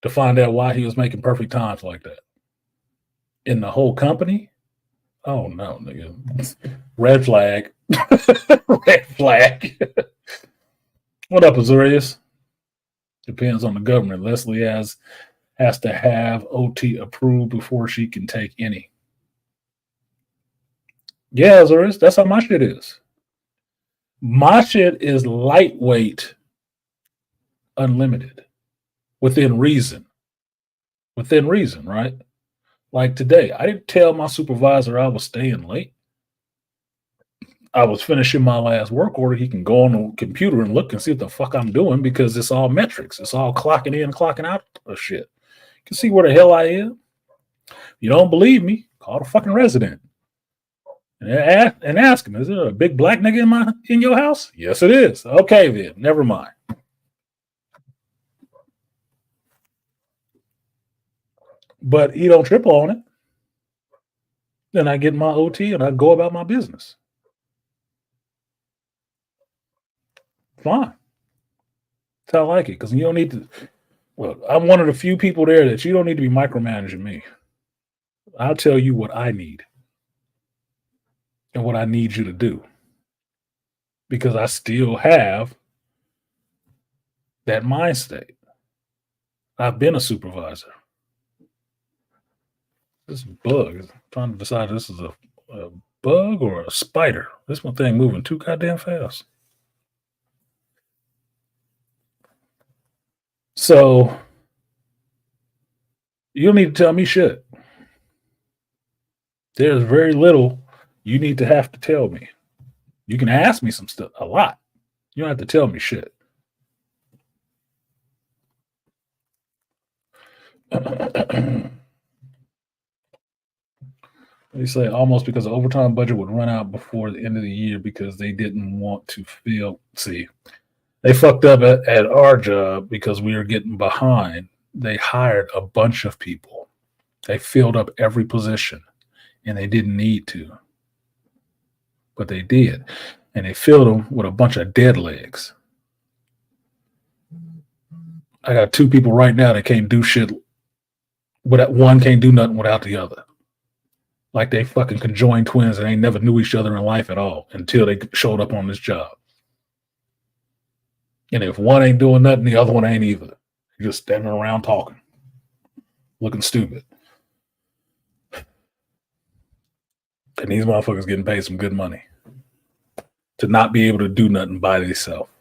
to find out why he was making perfect times like that. In the whole company, Oh no, nigga. Red flag. Red flag. What up, Azurius? Depends on the government. Leslie has to have OT approved before she can take any. Yeah, Azurius, that's how my shit is. My shit is lightweight, unlimited, within reason. Within reason, right? Like today, I didn't tell my supervisor I was staying late. I was finishing my last work order. He can go on the computer and look and see what the fuck I'm doing because it's all metrics. It's all clocking in, clocking out of shit. You can see where the hell I am. You don't believe me? Call the fucking resident and ask him, is there a big black nigga in your house? Yes, it is. Okay, then. Never mind. But he don't trip on it. Then I get my OT and I go about my business. Fine. That's how I like it. Because you don't need to. Well, I'm one of the few people there that you don't need to be micromanaging me. I'll tell you what I need and what I need you to do. Because I still have that mind state. I've been a supervisor. This bug is trying to decide if this is a bug or a spider. This one thing moving too goddamn fast. So you don't need to tell me shit. There's very little you need to have to tell me. You can ask me some stuff, a lot. You don't have to tell me shit. They say almost because the overtime budget would run out before the end of the year because they didn't want to feel. See, they fucked up at our job because we were getting behind. They hired a bunch of people. They filled up every position, and they didn't need to, but they did, and they filled them with a bunch of dead legs. I got two people right now that can't do shit. Without one can't do nothing without the other. Like they fucking conjoined twins and they never knew each other in life at all until they showed up on this job. And if one ain't doing nothing, the other one ain't either. You're just standing around talking, looking stupid. And these motherfuckers getting paid some good money to not be able to do nothing by themselves.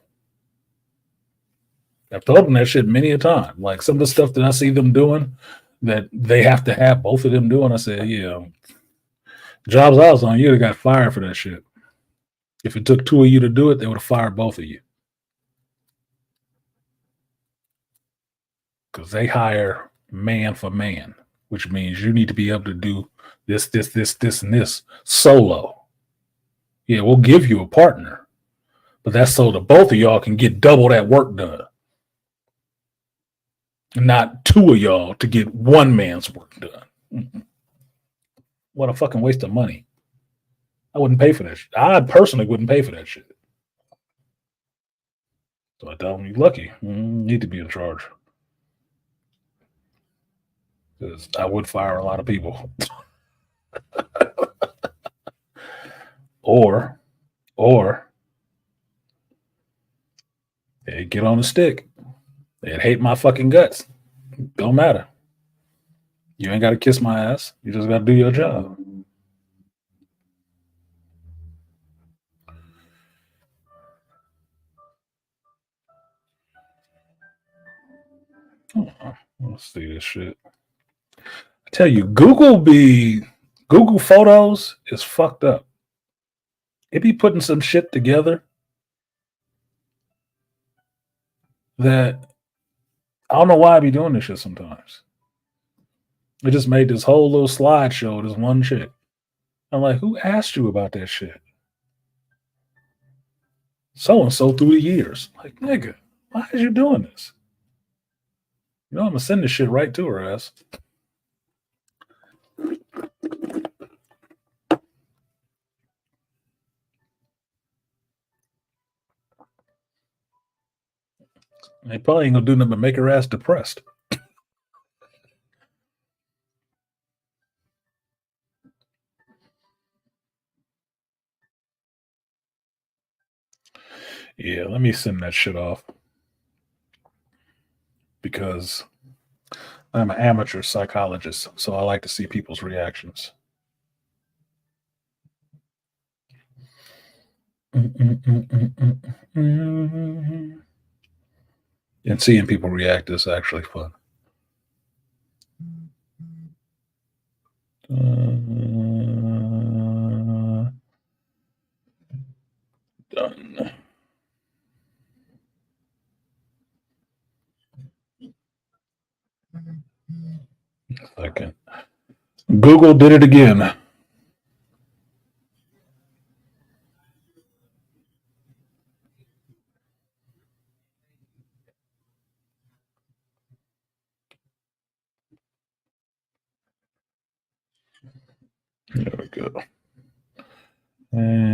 I've told them that shit many a time. Like some of the stuff that I see them doing that they have to have both of them doing, I said, yeah, jobs I was on, you'd have got fired for that shit. If it took two of you to do it, they would have fired both of you. Because they hire man for man, which means you need to be able to do this, and this solo. Yeah, we'll give you a partner, but that's so that both of y'all can get double that work done. Not two of y'all to get one man's work done. Mm-mm. What a fucking waste of money. I wouldn't pay for that shit. I personally wouldn't pay for that shit. So I tell them, you're lucky. You need to be in charge. Because I would fire a lot of people. or they'd get on the stick. They'd hate my fucking guts. Don't matter. You ain't got to kiss my ass. You just got to do your job. Let's see this shit. I tell you, Google Photos is fucked up. It be putting some shit together that I don't know why I be doing this shit sometimes. It just made this whole little slideshow, this one chick. I'm like, who asked you about that shit? So-and-so through the years. Like, nigga, why is you doing this? You know, I'm going to send this shit right to her ass. They probably ain't going to do nothing but make her ass depressed. Yeah, let me send that shit off because I'm an amateur psychologist, so I like to see people's reactions. And seeing people react is actually fun. Done. Second. Google did it again. There we go. And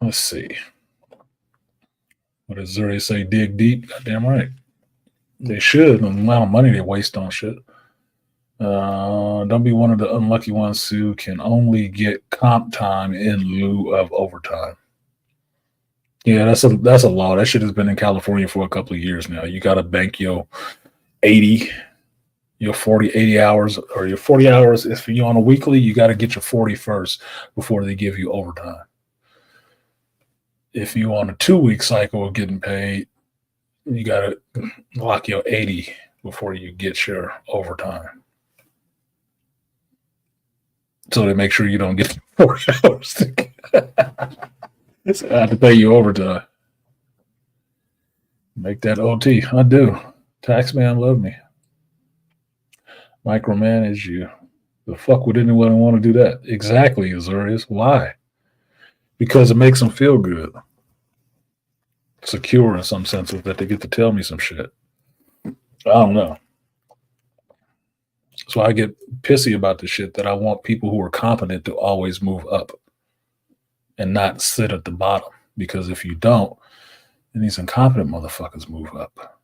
let's see. What does Zuri say? Dig deep. Goddamn right. They should. The amount of money they waste on shit. Don't be one of the unlucky ones who can only get comp time in lieu of overtime. Yeah, that's a law. That shit has been in California for a couple of years now. You got to bank your 80, your 40, 80 hours, or your 40 hours. If you're on a weekly, you got to get your 40 first before they give you overtime. If you're on a 2-week cycle of getting paid, you got to lock your 80 before you get your overtime. So they make sure you don't get 40 hours. So I have to pay you overtime. Make that OT. I do. Taxman love me. Micromanage you. The fuck would anyone want to do that? Exactly, Azurius. Why? Because it makes them feel good. Secure in some senses that they get to tell me some shit. I don't know. So I get pissy about the shit that I want people who are competent to always move up and not sit at the bottom. Because if you don't, then these incompetent motherfuckers move up.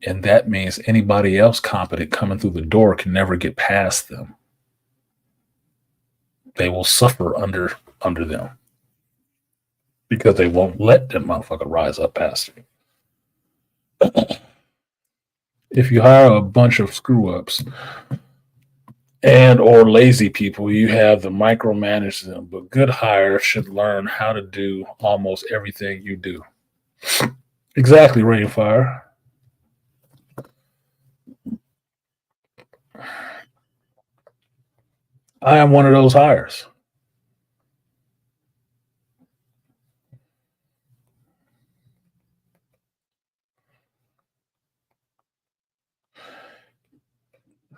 And that means anybody else competent coming through the door can never get past them. They will suffer under them because they won't let them motherfucker rise up past you. If you hire a bunch of screw ups and or lazy people, you have to micromanage them. But good hires should learn how to do almost everything you do. Exactly, Rainfire. I am one of those hires.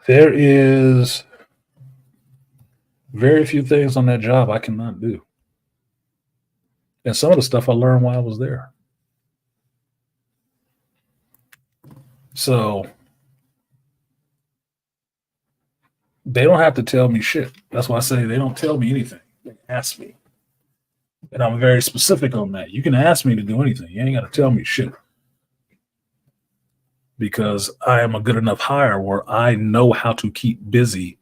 There is very few things on that job I cannot do. And some of the stuff I learned while I was there. So they don't have to tell me shit. That's why I say they don't tell me anything. They ask me. And I'm very specific on that. You can ask me to do anything. You ain't got to tell me shit. Because I am a good enough hire where I know how to keep busy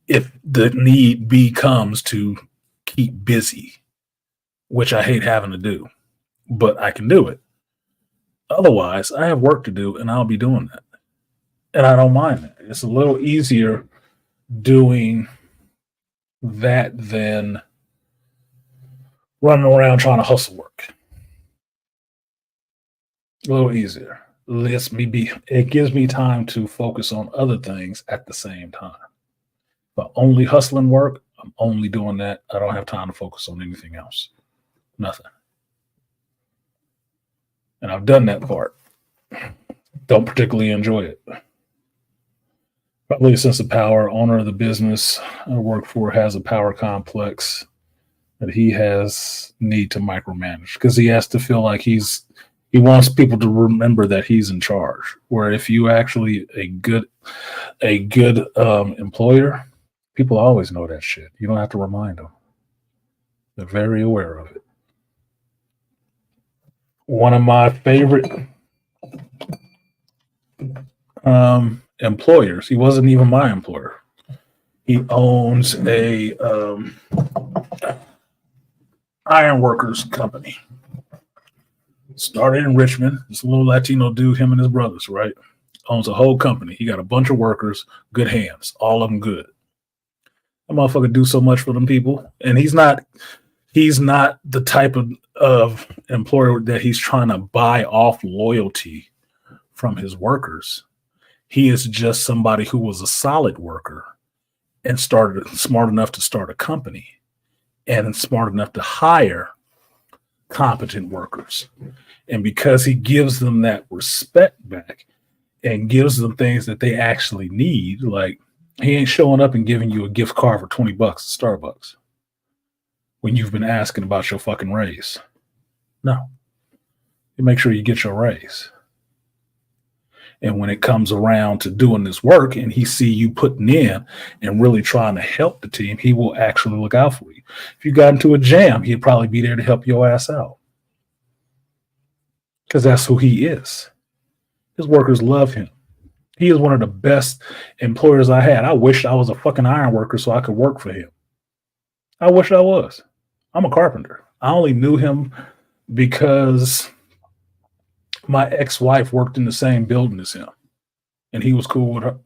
if the need becomes to keep busy, which I hate having to do, but I can do it. Otherwise, I have work to do and I'll be doing that. And I don't mind that. It's a little easier doing that than running around trying to hustle work. A little easier. It gives me time to focus on other things at the same time. But only hustling work, I'm only doing that. I don't have time to focus on anything else. Nothing. And I've done that part. Don't particularly enjoy it. Probably a sense of power. Owner of the business I work for has a power complex that he has need to micromanage because he has to feel like he wants people to remember that he's in charge. Where if you actually a good employer, people always know that shit. You don't have to remind them. They're very aware of it. One of my favorite employers. He wasn't even my employer. He owns a ironworkers company. Started in Richmond. This little Latino dude, him and his brothers, right? Owns a whole company. He got a bunch of workers, good hands, all of them good. That motherfucker do so much for them people, and he's not the type of employer that he's trying to buy off loyalty from his workers. He is just somebody who was a solid worker and started smart enough to start a company and smart enough to hire competent workers. And because he gives them that respect back and gives them things that they actually need, like he ain't showing up and giving you a gift card for $20 at Starbucks when you've been asking about your fucking raise. No. You make sure you get your raise. And when it comes around to doing this work and he see you putting in and really trying to help the team, he will actually look out for you. If you got into a jam, he'd probably be there to help your ass out. Because that's who he is. His workers love him. He is one of the best employers I had. I wish I was a fucking iron worker so I could work for him. I wish I was. I'm a carpenter. I only knew him because my ex-wife worked in the same building as him, and he was cool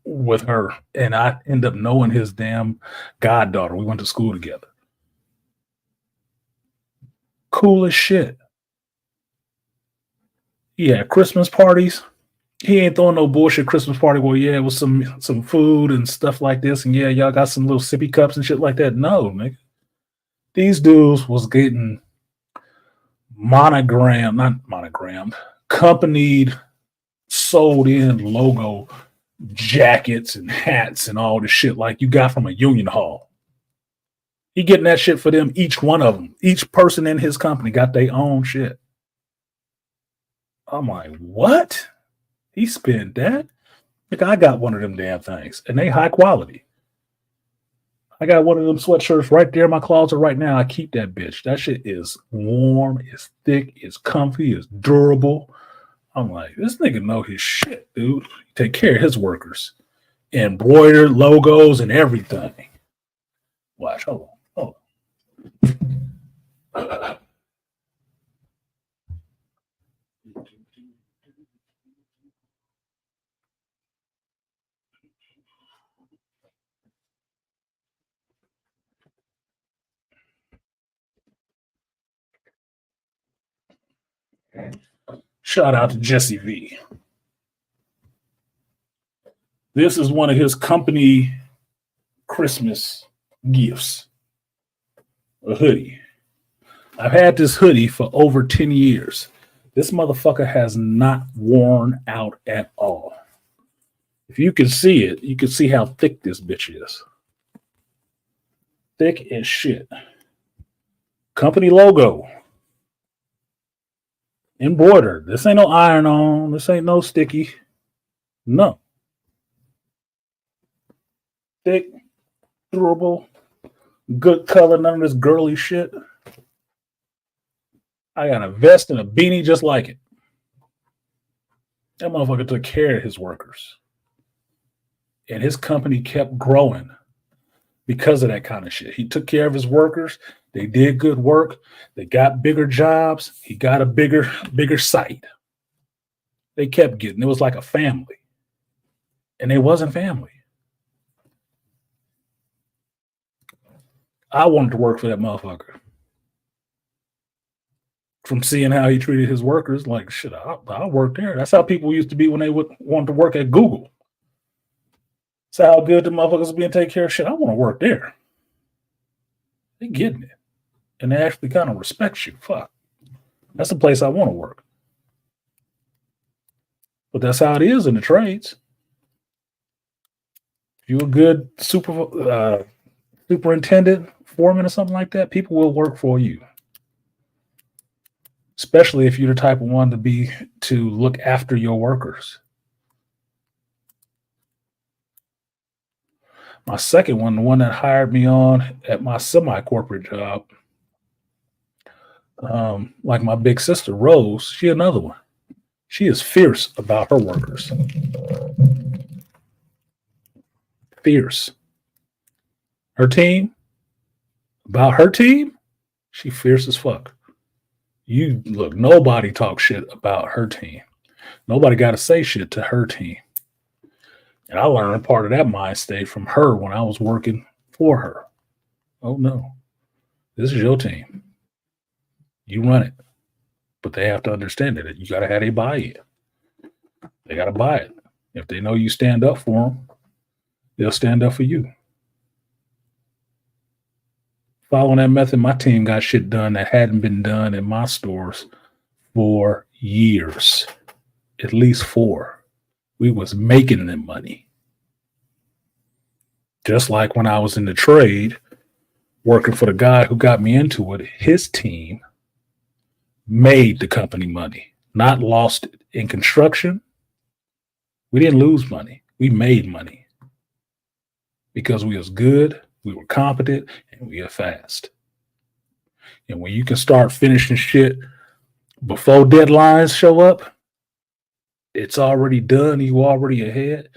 with her. And I ended up knowing his damn goddaughter. We went to school together. Cool as shit. Yeah, Christmas parties. He ain't throwing no bullshit Christmas party where, yeah, it was some food and stuff like this, and yeah, y'all got some little sippy cups and shit like that. No, nigga. These dudes was getting companied, sold in logo jackets and hats and all the shit like you got from a union hall. He getting that shit for them, each one of them. Each person in his company got their own shit. I'm like, what? He spent that? Like, I got one of them damn things, and they high quality. I got one of them sweatshirts right there in my closet right now. I keep that bitch. That shit is warm, it's thick, it's comfy, it's durable. I'm like, this nigga know his shit, dude. Take care of his workers. Embroidered logos and everything. Watch, hold on. Shout out to Jesse V. This is one of his company Christmas gifts. A hoodie. I've had this hoodie for over 10 years. This motherfucker has not worn out at all. If you can see it, you can see how thick this bitch is. Thick as shit. Company logo. Embroidered. This ain't no iron on. This ain't no sticky. No. Thick, durable, good color, none of this girly shit. I got a vest and a beanie just like it. That motherfucker took care of his workers. And his company kept growing because of that kind of shit. He took care of his workers. They did good work. They got bigger jobs. He got a bigger site. They kept getting. It was like a family. And it wasn't family. I wanted to work for that motherfucker. From seeing how he treated his workers, like, shit, I'll work there. That's how people used to be when they would want to work at Google. That's how good the motherfuckers are being taken care of. Shit, I want to work there. They getting it. And they actually kind of respect you. Fuck. That's the place I want to work. But that's how it is in the trades. If you're a good superintendent, foreman, or something like that, people will work for you. Especially if you're the type of one to look after your workers. My second one, the one that hired me on at my semi-corporate job, like my big sister, Rose, she another one. She is fierce about her workers. Fierce. Her team, about her team, she fierce as fuck. You look, nobody talks shit about her team. Nobody got to say shit to her team. And I learned part of that mind state from her when I was working for her. Oh no, this is your team. You run it. But they have to understand it. You got to have a buy-in. They got to buy it. If they know you stand up for them, they'll stand up for you. Following that method, my team got shit done that hadn't been done in my stores for years. At least 4. We was making them money. Just like when I was in the trade, working for the guy who got me into it, his team made the company money, not lost it. In construction, we didn't lose money. We made money because we was good, we were competent, and we were fast. And when you can start finishing shit before deadlines show up, it's already done. You already ahead.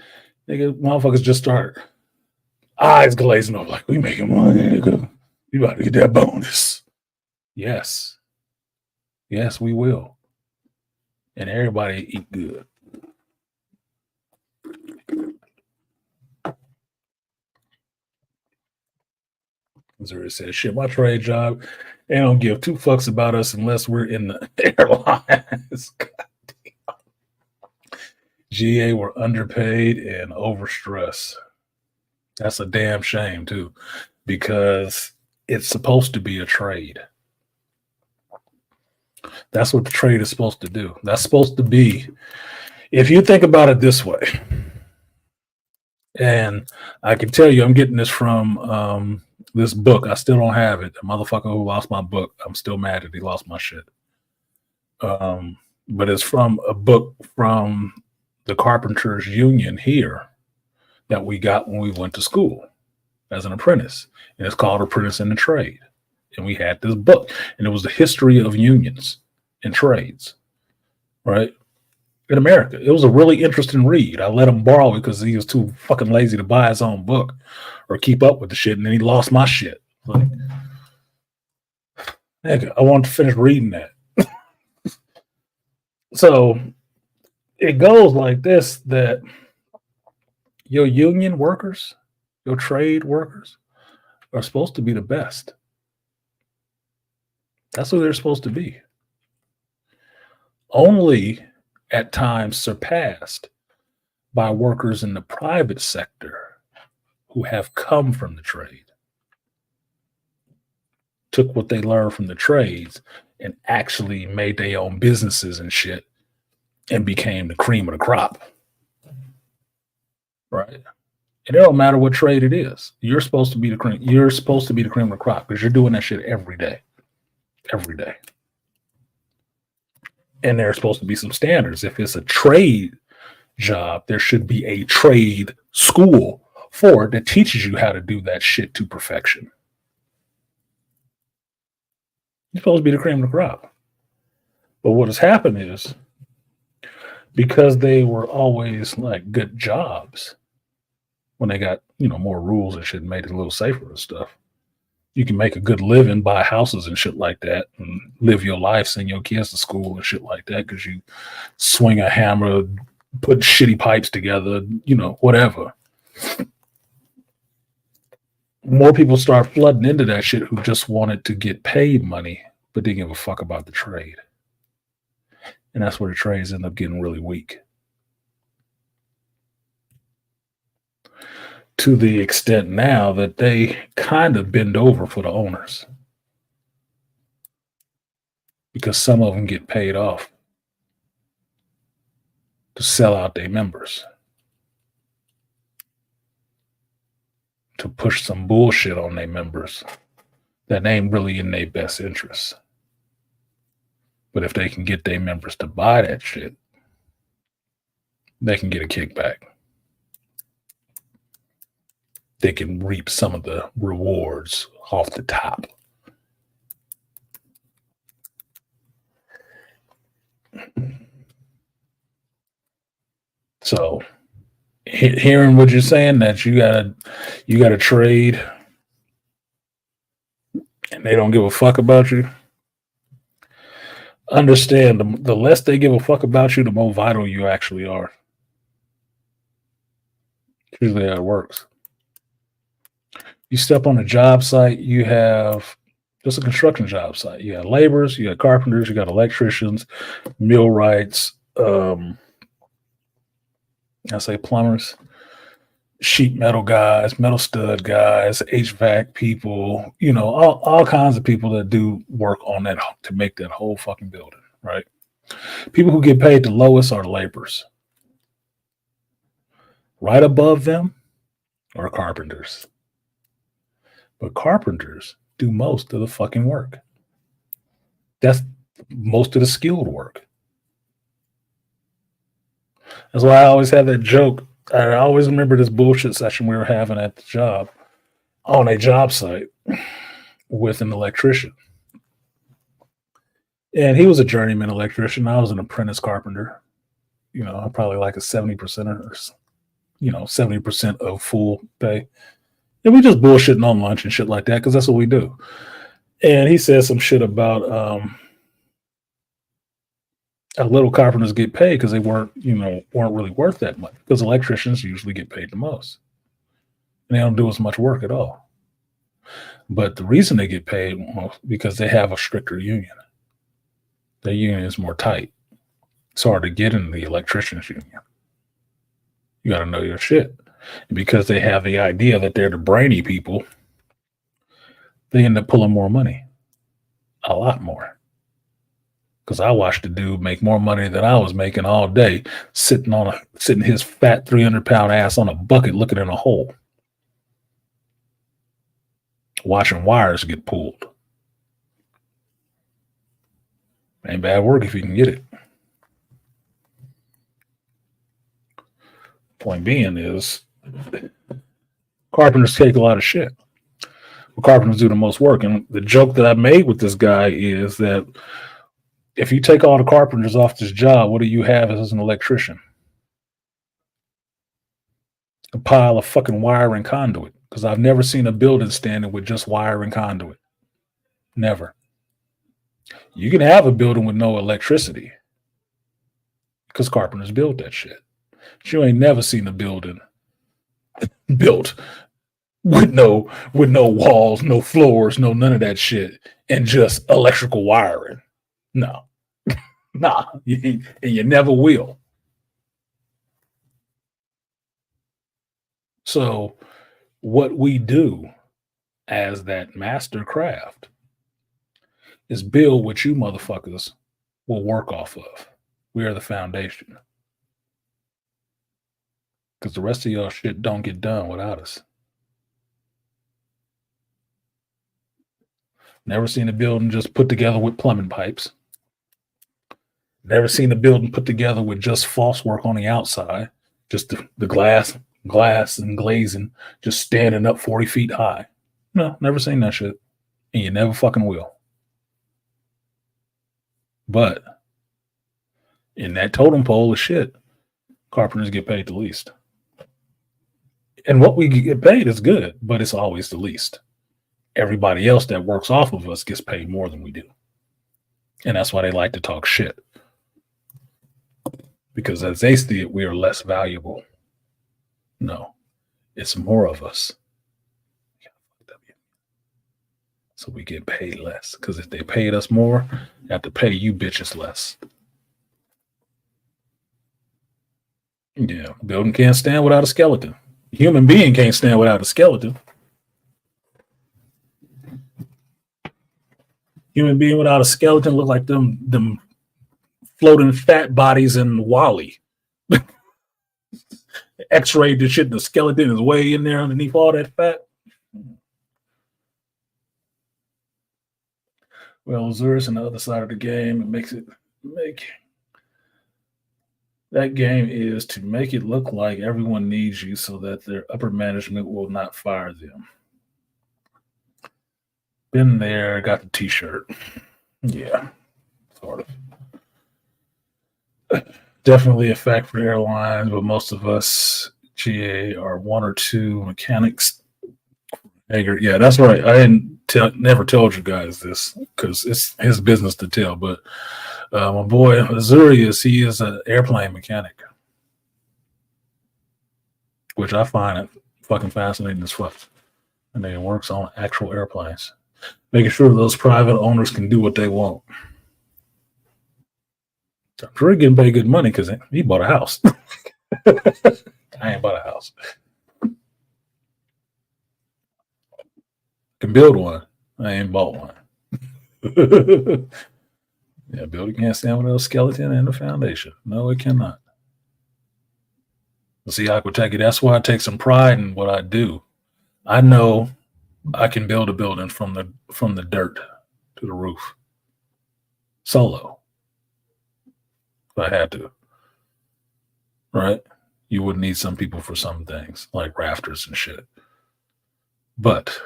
Nigga, motherfuckers just start eyes glazing over like, we making money, nigga. You about to get that bonus. Yes. Yes, we will. And everybody eat good. Missouri says, shit, my trade job, they don't give 2 fucks about us unless we're in the airlines. GA were underpaid and overstressed. That's a damn shame, too, because it's supposed to be a trade. That's what the trade is supposed to do. That's supposed to be, if you think about it this way, and I can tell you, I'm getting this from this book. I still don't have it. The motherfucker who lost my book, I'm still mad that he lost my shit. But it's from a book from the Carpenters Union here that we got when we went to school as an apprentice. And it's called Apprentice in the Trade. And we had this book, and it was the history of unions and trades, right? In America. It was a really interesting read. I let him borrow it because he was too fucking lazy to buy his own book or keep up with the shit, and then he lost my shit. Like, nigga, I wanted to finish reading that. So it goes like this, that your union workers, your trade workers are supposed to be the best. That's who they're supposed to be. Only at times surpassed by workers in the private sector who have come from the trade, took what they learned from the trades and actually made their own businesses and shit and became the cream of the crop. Right? And it don't matter what trade it is. You're supposed to be the cream. You're supposed to be the cream of the crop because you're doing that shit every day. Every day. And there's supposed to be some standards. If it's a trade job, there should be a trade school for it that teaches you how to do that shit to perfection. You're supposed to be the cream of the crop. But what has happened is, because they were always like good jobs, when they got, more rules and shit, made it a little safer and stuff, you can make a good living, buy houses and shit like that, and live your life, send your kids to school and shit like that, because you swing a hammer, put shitty pipes together, whatever. More people start flooding into that shit who just wanted to get paid money, but didn't give a fuck about the trade. And that's where the trades end up getting really weak. To the extent now that they kind of bend over for the owners. Because some of them get paid off to sell out their members. To push some bullshit on their members that ain't really in their best interest. But if they can get their members to buy that shit, they can get a kickback. They can reap some of the rewards off the top. So hearing what you're saying that you gotta trade and they don't give a fuck about you. Understand the less they give a fuck about you, the more vital you actually are. Usually how it works. You step on a job site, you have just a construction job site. You got laborers, you got carpenters, you got electricians, millwrights, I say plumbers, sheet metal guys, metal stud guys, HVAC people, all kinds of people that do work on that to make that whole fucking building, right? People who get paid the lowest are laborers. Right above them are carpenters. But carpenters do most of the fucking work. That's most of the skilled work. That's why I always have that joke. I always remember this bullshit session we were having at the job, on a job site with an electrician. And he was a journeyman electrician. I was an apprentice carpenter. I'm probably like a 70% or 70% of full pay. And we just bullshitting on lunch and shit like that because that's what we do. And he said some shit about how little carpenters get paid because they weren't really worth that much. Because electricians usually get paid the most. And they don't do as much work at all. But the reason they get paid because they have a stricter union. The union is more tight. It's hard to get in the electricians union. You got to know your shit. And because they have the idea that they're the brainy people, they end up pulling more money. A lot more. Because I watched the dude make more money than I was making all day, sitting his fat 300-pound ass on a bucket looking in a hole. Watching wires get pulled. Ain't bad work if you can get it. Point being is, carpenters take a lot of shit. Well, carpenters do the most work. And the joke that I made with this guy is that if you take all the carpenters off this job, what do you have as an electrician? A pile of fucking wire and conduit. Because I've never seen a building standing with just wire and conduit. Never. You can have a building with no electricity. Because carpenters built that shit. But you ain't never seen a building built with no walls, no floors, no none of that shit, and just electrical wiring. No. Nah. And you never will. So what we do as that master craft is build what you motherfuckers will work off of. We are the foundation. Because the rest of y'all shit don't get done without us. Never seen a building just put together with plumbing pipes. Never seen a building put together with just false work on the outside. Just the glass and glazing just standing up 40 feet high. No, never seen that shit. And you never fucking will. But in that totem pole of shit, carpenters get paid the least. And what we get paid is good, but it's always the least. Everybody else that works off of us gets paid more than we do. And that's why they like to talk shit. Because as they see it, we are less valuable. No, it's more of us. So we get paid less. Because if they paid us more, they have to pay you bitches less. Yeah, building can't stand without a skeleton. Human being can't stand without a skeleton. Human being without a skeleton look like them floating fat bodies in Wally. X-rayed the shit. The skeleton is way in there underneath all that fat. Well, Azurus on the other side of the game, that game is to make it look like everyone needs you so that their upper management will not fire them. Been there, got the t-shirt. Yeah, sort of. Definitely a fact for airlines, but most of us GA are one or two mechanics. Yeah, that's right. I never told you guys this because it's his business to tell. But my boy he is an airplane mechanic, which I find it fucking fascinating as fuck. And he works on actual airplanes, making sure those private owners can do what they want. I'm sure he getting paid good money because he bought a house. I ain't bought a house. Can build one. I ain't bought one. Yeah, building can't stand without a skeleton and a foundation. No, it cannot. See, Aquateki, that's why I take some pride in what I do. I know I can build a building from the dirt to the roof solo if I had to. Right? You would need some people for some things like rafters and shit. But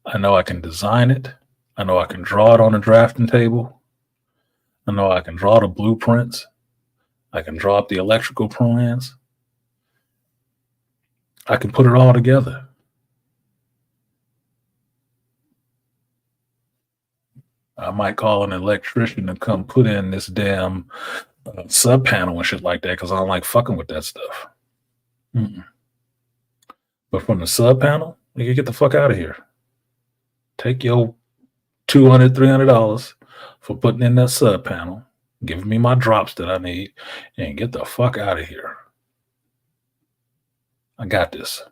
I know I can design it. I know I can draw it on a drafting table. I know I can draw the blueprints. I can draw up the electrical plans. I can put it all together. I might call an electrician to come put in this damn sub panel and shit like that because I don't like fucking with that stuff. Mm-mm. But from the sub panel, you can get the fuck out of here. Take your $200, $300 for putting in that sub panel, giving me my drops that I need, and get the fuck out of here. I got this.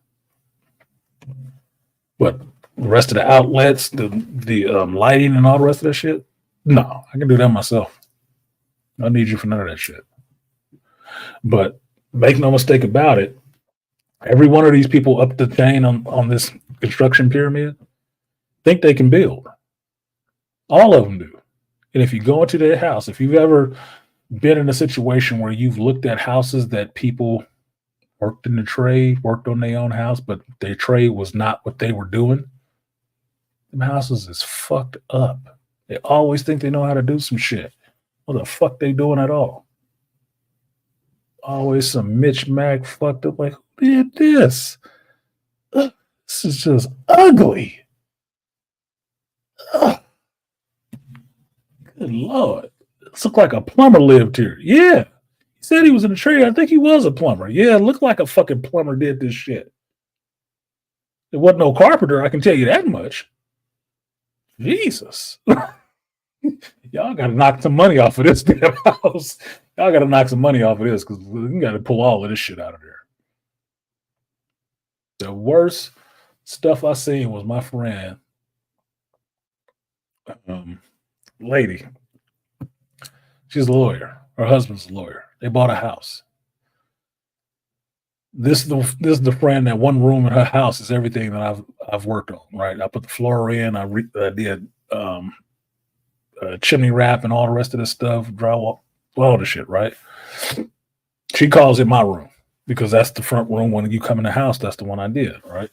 But the rest of the outlets, the lighting and all the rest of that shit, no, I can do that myself. I don't need you for none of that shit. But make no mistake about it, every one of these people up the chain on this construction pyramid think they can build. All of them do. And if you go into their house, if you've ever been in a situation where you've looked at houses that people worked in the trade, worked on their own house, but their trade was not what they were doing, them houses is fucked up. They always think they know how to do some shit. What the fuck they doing at all? Always some Mitch Mac fucked up like, who did this? This is just ugly. Ugh. Good Lord. This looked like a plumber lived here. Yeah. He said he was in the trade. I think he was a plumber. Yeah, it looked like a fucking plumber did this shit. It wasn't no carpenter, I can tell you that much. Jesus. Y'all got to knock some money off of this damn house. Y'all got to knock some money off of this because we got to pull all of this shit out of there. The worst stuff I seen was my friend, lady. She's a lawyer. Her husband's a lawyer. They bought a house. This is the friend that one room in her house is everything that I've worked on. Right, I put the floor in. I did chimney wrap and all the rest of this stuff, drywall, all the shit. Right. She calls it my room because that's the front room. When you come in the house, that's the one I did. Right.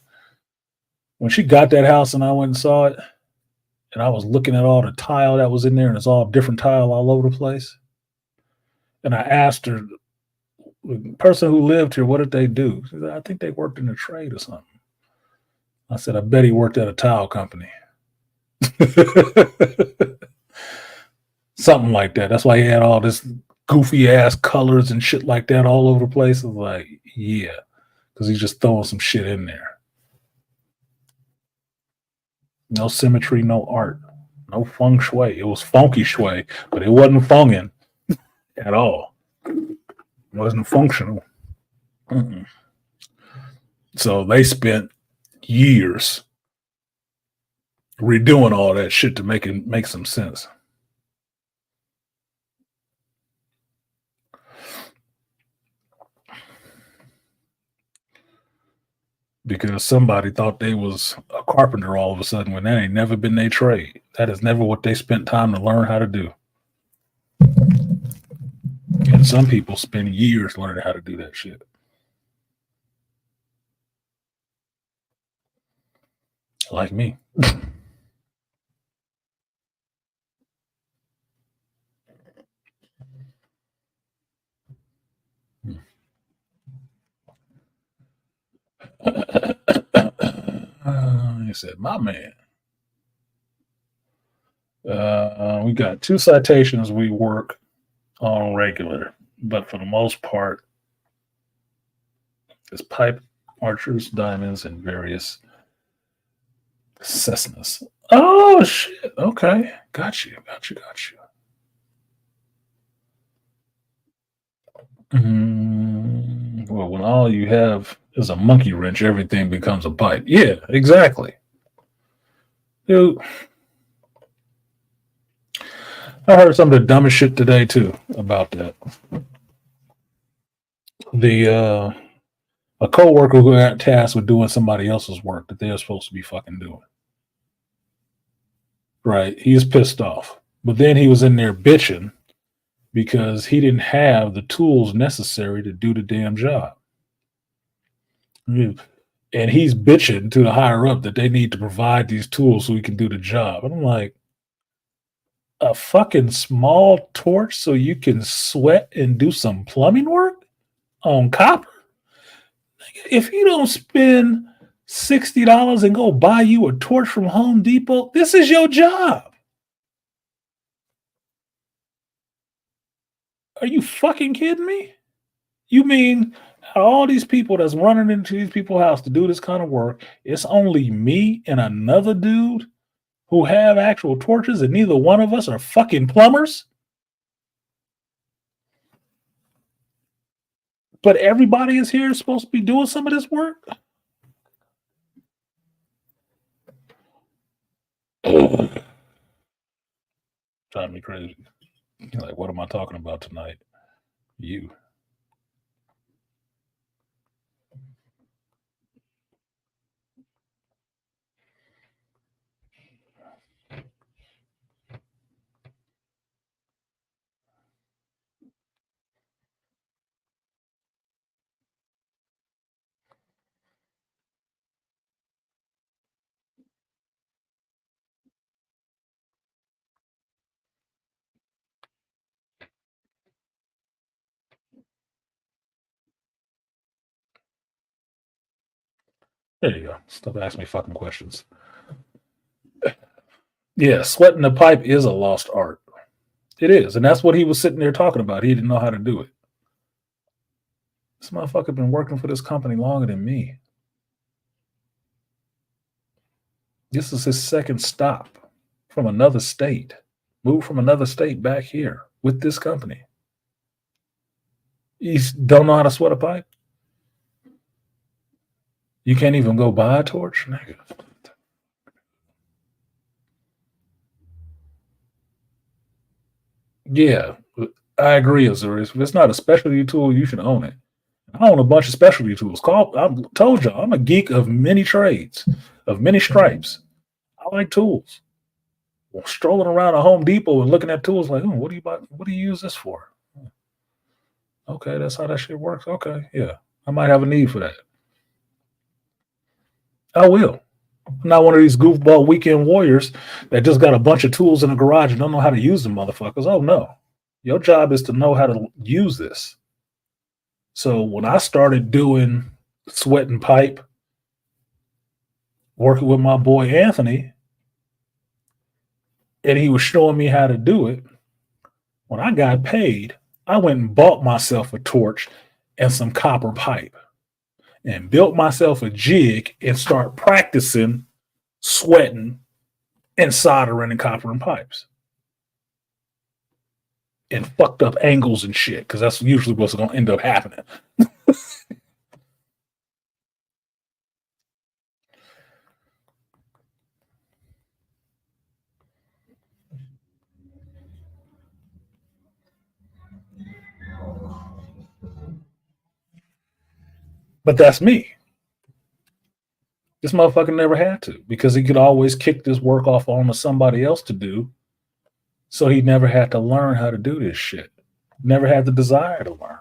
When she got that house and I went and saw it, and I was looking at all the tile that was in there, and it's all different tile all over the place. And I asked her, the person who lived here, what did they do? She said, I think they worked in a trade or something. I said, I bet he worked at a tile company. Something like that. That's why he had all this goofy ass colors and shit like that all over the place. I was like, yeah, because he's just throwing some shit in there. No symmetry, no art, no feng shui. It was funky shui, but it wasn't funging at all. It wasn't functional. Mm-mm. So they spent years redoing all that shit to make it make some sense. Because somebody thought they was a carpenter all of a sudden when that ain't never been their trade. That is never what they spent time to learn how to do. And some people spend years learning how to do that shit. Like me. said, my man. We got 2 citations we work on regular, but for the most part, it's pipe, archers, diamonds, and various Cessnas. Oh shit! Okay, got you. Well, when all you have is a monkey wrench, everything becomes a pipe. Yeah, exactly. Dude, I heard some of the dumbest shit today too about that. The a coworker who got tasked with doing somebody else's work that they're supposed to be fucking doing. Right? He's pissed off. But then he was in there bitching because he didn't have the tools necessary to do the damn job. And he's bitching to the higher up that they need to provide these tools so he can do the job. And I'm like, a fucking small torch so you can sweat and do some plumbing work on copper? If you don't spend $60 and go buy you a torch from Home Depot, this is your job. Are you fucking kidding me? You mean all these people that's running into these people's house to do this kind of work, it's only me and another dude who have actual torches and neither one of us are fucking plumbers? But everybody is here supposed to be doing some of this work? Driving me crazy. Like, what am I talking about tonight? You. There you go. Stop asking me fucking questions. Yeah, sweating the pipe is a lost art. It is. And that's what he was sitting there talking about. He didn't know how to do it. This motherfucker been working for this company longer than me. This is his second stop from another state. Moved from another state back here with this company. You don't know how to sweat a pipe? You can't even go buy a torch? Nigga. Yeah, I agree, Azuri. If it's not a specialty tool, you should own it. I own a bunch of specialty tools. I told y'all, I'm a geek of many trades, of many stripes. I like tools. Well, strolling around a Home Depot and looking at tools like, what do you buy? What do you use this for? Okay, that's how that shit works. Okay, yeah, I might have a need for that. I will. I'm not one of these goofball weekend warriors that just got a bunch of tools in the garage and don't know how to use them, motherfuckers. Oh no, your job is to know how to use this. So when I started doing sweat and pipe, working with my boy Anthony, and he was showing me how to do it, when I got paid, I went and bought myself a torch and some copper pipe and built myself a jig and start practicing sweating and soldering and copper and pipes. And fucked up angles and shit, because that's usually what's going to end up happening. But that's me. This motherfucker never had to because he could always kick this work off onto somebody else to do. So he never had to learn how to do this shit. Never had the desire to learn.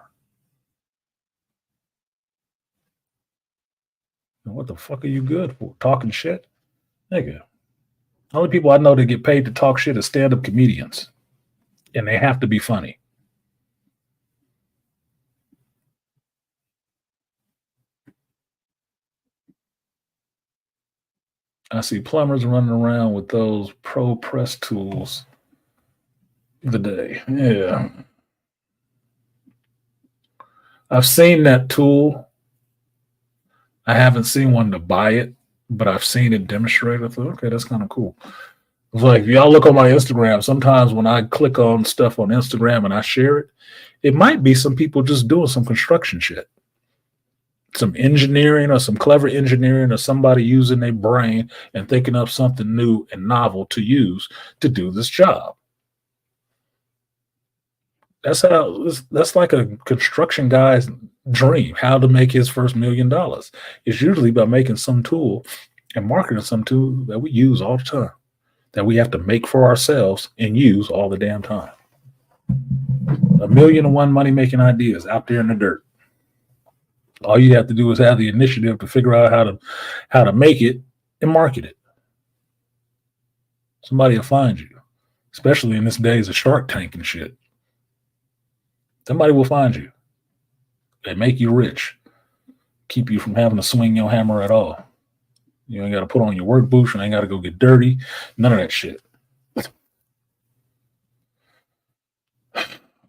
What the fuck are you good for? Talking shit? Nigga. The only people I know that get paid to talk shit is stand-up comedians. And they have to be funny. I see plumbers running around with those pro press tools the day. Yeah. I've seen that tool. I haven't seen one to buy it, but I've seen it demonstrated. I thought, okay, that's kind of cool. It's like if y'all look on my Instagram, sometimes when I click on stuff on Instagram and I share it, it might be some people just doing some construction shit, some engineering or some clever engineering or somebody using their brain and thinking up something new and novel to use to do this job. That's like a construction guy's dream, how to make his first $1 million. It's usually by making some tool and marketing some tool that we use all the time, that we have to make for ourselves and use all the damn time. 1,000,001 money making ideas out there in the dirt. All you have to do is have the initiative to figure out how to make it and market it. Somebody will find you, especially in this days of Shark Tank and shit. Somebody will find you and make you rich, keep you from having to swing your hammer at all. You ain't got to put on your work boots. You ain't got to go get dirty. None of that shit.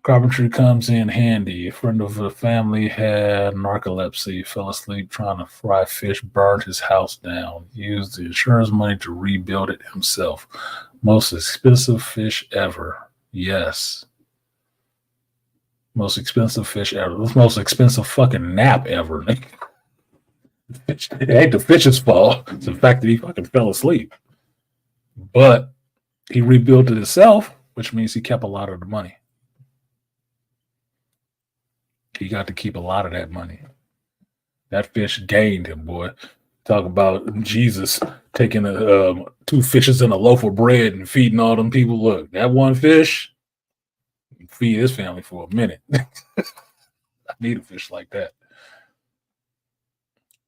Carpentry comes in handy. A friend of the family had narcolepsy, fell asleep trying to fry fish, burned his house down, used the insurance money to rebuild it himself. Most expensive fish ever. Yes. Most expensive fish ever. This most expensive fucking nap ever. It ain't the fish's fault. It's the fact that he fucking fell asleep. But he rebuilt it himself, which means he kept a lot of the money. He got to keep a lot of that money. That fish gained him, boy. Talk about Jesus taking 2 fishes and a loaf of bread and feeding all them people. Look, that one fish feed his family for a minute. I need a fish like that.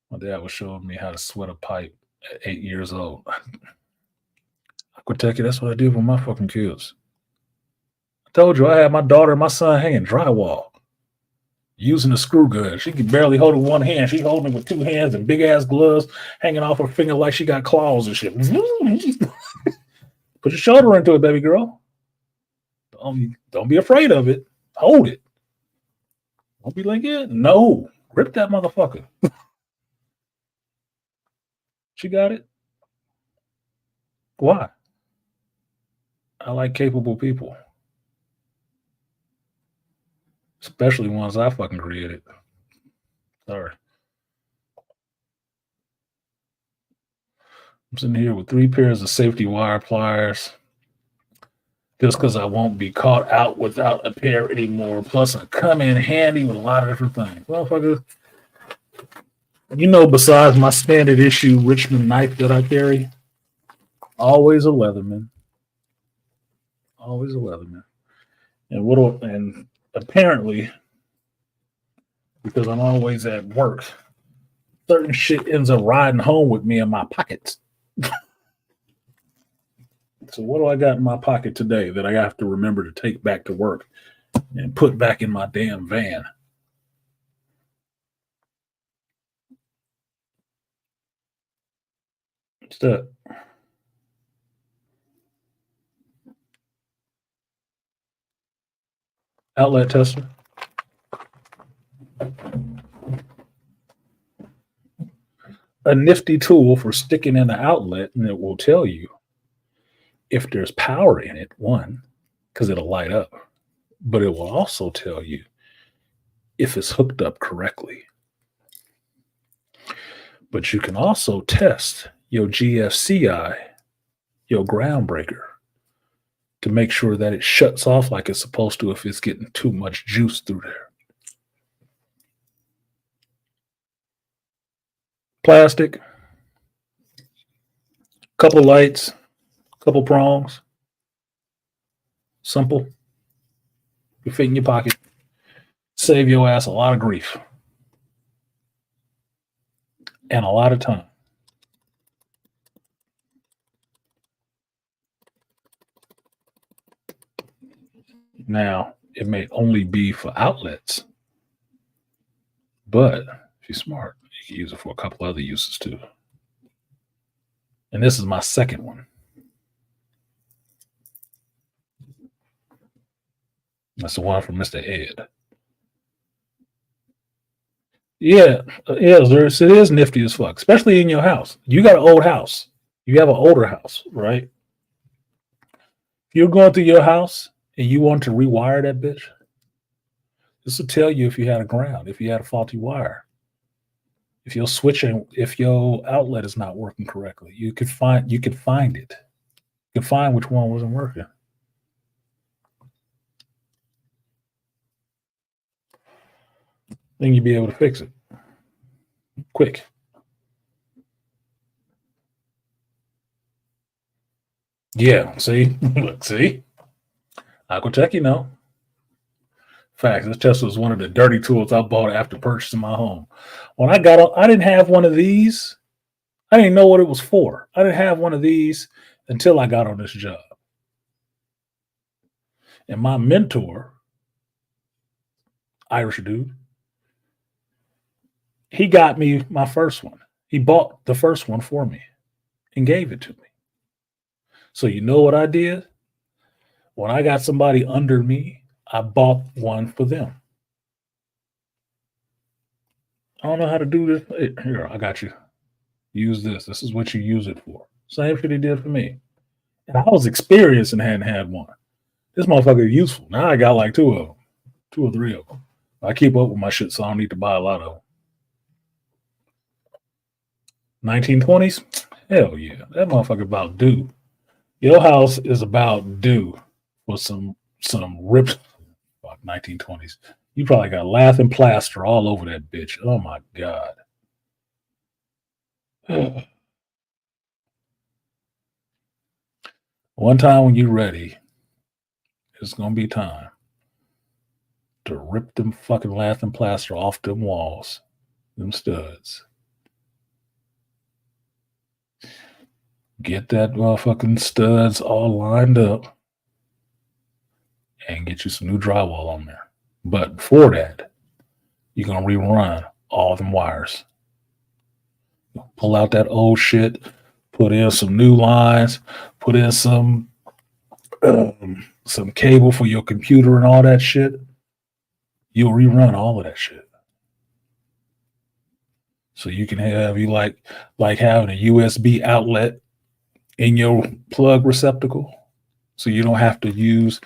My dad was showing me how to sweat a pipe at 8 years old. I could tell you that's what I did with my fucking kids. I told you I had my daughter and my son hanging drywall using a screw gun. She could barely hold it with one hand. She's holding it with 2 hands and big ass gloves hanging off her finger like she got claws and shit. Put your shoulder into it, baby girl. Don't be afraid of it. Hold it. Don't be like, yeah, no. Grip that motherfucker. She got it. Why? I like capable people. Especially ones I fucking created. Sorry. I'm sitting here with 3 pairs of safety wire pliers. Just because I won't be caught out without a pair anymore. Plus, I come in handy with a lot of different things. Motherfucker, besides my standard issue Richmond knife that I carry, always a Leatherman. Always a Leatherman. And apparently, because I'm always at work, certain shit ends up riding home with me in my pockets. So what do I got in my pocket today that I have to remember to take back to work and put back in my damn van? What's that? Outlet tester. A nifty tool for sticking in the outlet, and it will tell you if there's power in it, one, because it'll light up, but it will also tell you if it's hooked up correctly. But you can also test your GFCI, your ground breaker, to make sure that it shuts off like it's supposed to if it's getting too much juice through there. Plastic, couple lights, couple prongs. Simple. You fit in your pocket. Save your ass a lot of grief and a lot of time. Now, it may only be for outlets, but if you're smart, you can use it for a couple other uses too. And this is my second one. That's the one from Mr. Ed. Yeah, it is nifty as fuck, especially in your house. You got an old house. You have an older house, right? If you're going through your house and you want to rewire that bitch, this will tell you if you had a ground, if you had a faulty wire, if your switching, if your outlet is not working correctly. You could find it. You could find which one wasn't working. Then you'd be able to fix it quick. Yeah, see, look, see, Aquatech, you know. Facts. This Tesla was one of the dirty tools I bought after purchasing my home. When I got, I didn't have one of these. I didn't know what it was for. I didn't have one of these until I got on this job. And my mentor, Irish dude, he got me my first one. He bought the first one for me and gave it to me. So you know what I did? When I got somebody under me, I bought one for them. I don't know how to do this. Hey, here, I got you. Use this. This is what you use it for. Same shit he did for me. And I was experienced and hadn't had one. This motherfucker is useful. Now I got like two of them, 2 or 3 of them. I keep up with my shit, so I don't need to buy a lot of them. 1920s? Hell yeah. That motherfucker about due. Your house is about due for some ripped 1920s. You probably got lath and plaster all over that bitch. Oh my God. One time when you're ready, it's gonna be time to rip them fucking lath and plaster off them walls, them studs. Get that motherfucking studs all lined up and get you some new drywall on there. But before that, you're going to rerun all them wires. Pull out that old shit, put in some new lines, put in some cable for your computer and all that shit. You'll rerun all of that shit. So you can have, you like having a USB outlet in your plug receptacle, so you don't have to use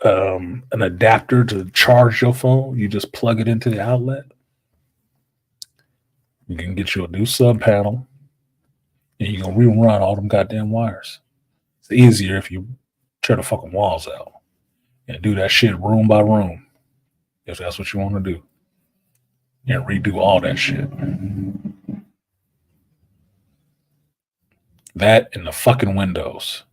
an adapter to charge your phone. You just plug it into the outlet. You can get you a new sub panel, and you can rerun all them goddamn wires. It's easier if you tear the fucking walls out and do that shit room by room, if that's what you want to do, and redo all that shit. That and the fucking windows.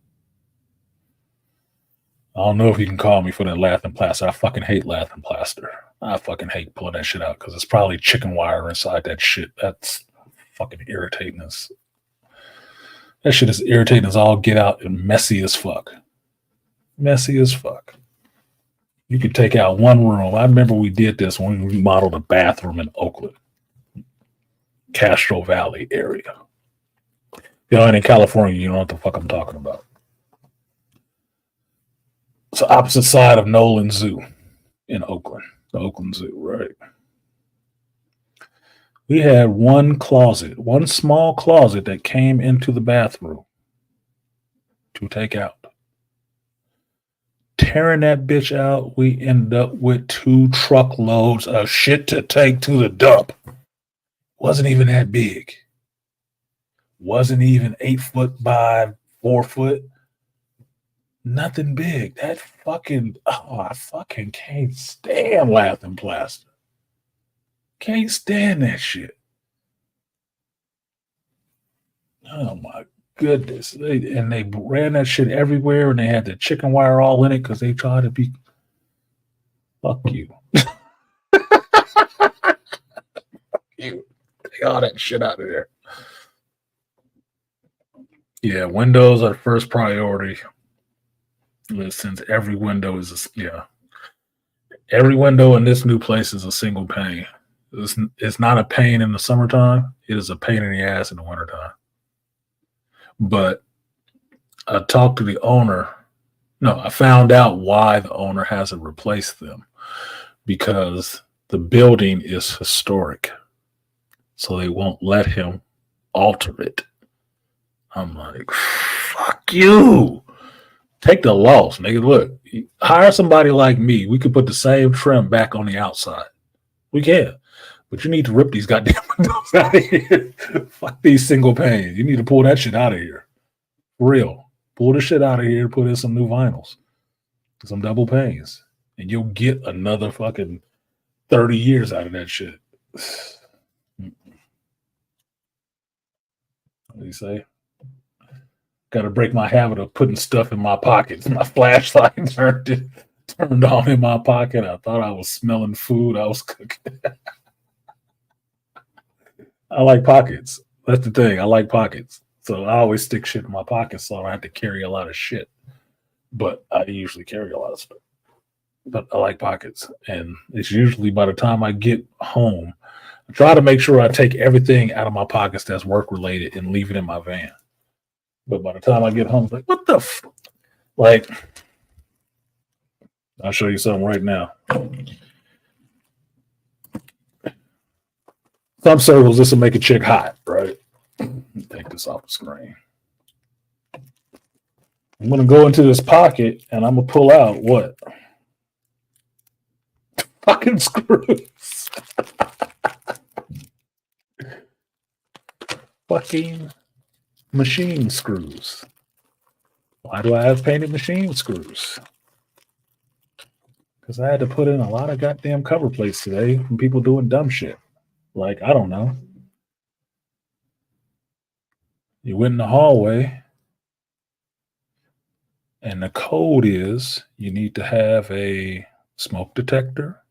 I don't know if you can call me for that lath and plaster. I fucking hate lath and plaster. I fucking hate pulling that shit out because it's probably chicken wire inside that shit. That's fucking irritating. That shit is irritating as all get out and messy as fuck. Messy as fuck. You could take out one room. I remember we did this when we remodeled a bathroom in Oakland, Castro Valley area. You know, and in California, you know what the fuck I'm talking about. It's the opposite side of Nolan Zoo in Oakland, the Oakland Zoo, right? We had one small closet that came into the bathroom to take out. Tearing that bitch out, we ended up with 2 truckloads of shit to take to the dump. Wasn't even that big. Wasn't even 8 foot by 4 foot. Nothing big. That fucking, I fucking can't stand lath and plaster. Can't stand that shit. Oh my goodness. They ran that shit everywhere, and they had the chicken wire all in it because they tried to be, fuck you. Fuck you. Take all that shit out of there. Yeah, windows are the first priority. Since every window is every window in this new place is a single pane. It's not a pain in the summertime. It is a pain in the ass in the wintertime. But I talked to the owner. No, I found out why the owner hasn't replaced them because the building is historic. So they won't let him alter it. I'm like, fuck you. Take the loss, nigga. Look, hire somebody like me. We could put the same trim back on the outside. We can. But you need to rip these goddamn windows out of here. Fuck these single panes. You need to pull that shit out of here. For real. Pull the shit out of here, put in some new vinyls, some double panes, and you'll get another fucking 30 years out of that shit. What do you say? Got to break my habit of putting stuff in my pockets. My flashlight turned on in my pocket. I thought I was smelling food I was cooking. I like pockets. That's the thing. I like pockets. So I always stick shit in my pockets so I don't have to carry a lot of shit. But I usually carry a lot of stuff. But I like pockets. And it's usually by the time I get home, I try to make sure I take everything out of my pockets that's work related and leave it in my van. But by the time I get home, it's like, what the like, I'll show you something right now. Some circles, this will make a chick hot, right? Take this off the screen. I'm going to go into this pocket and I'm going to pull out what? Fucking screws. Fucking machine screws. Why do I have painted machine screws? Because I had to put in a lot of goddamn cover plates today from people doing dumb shit. Like, I don't know. You went in the hallway, and the code is you need to have a smoke detector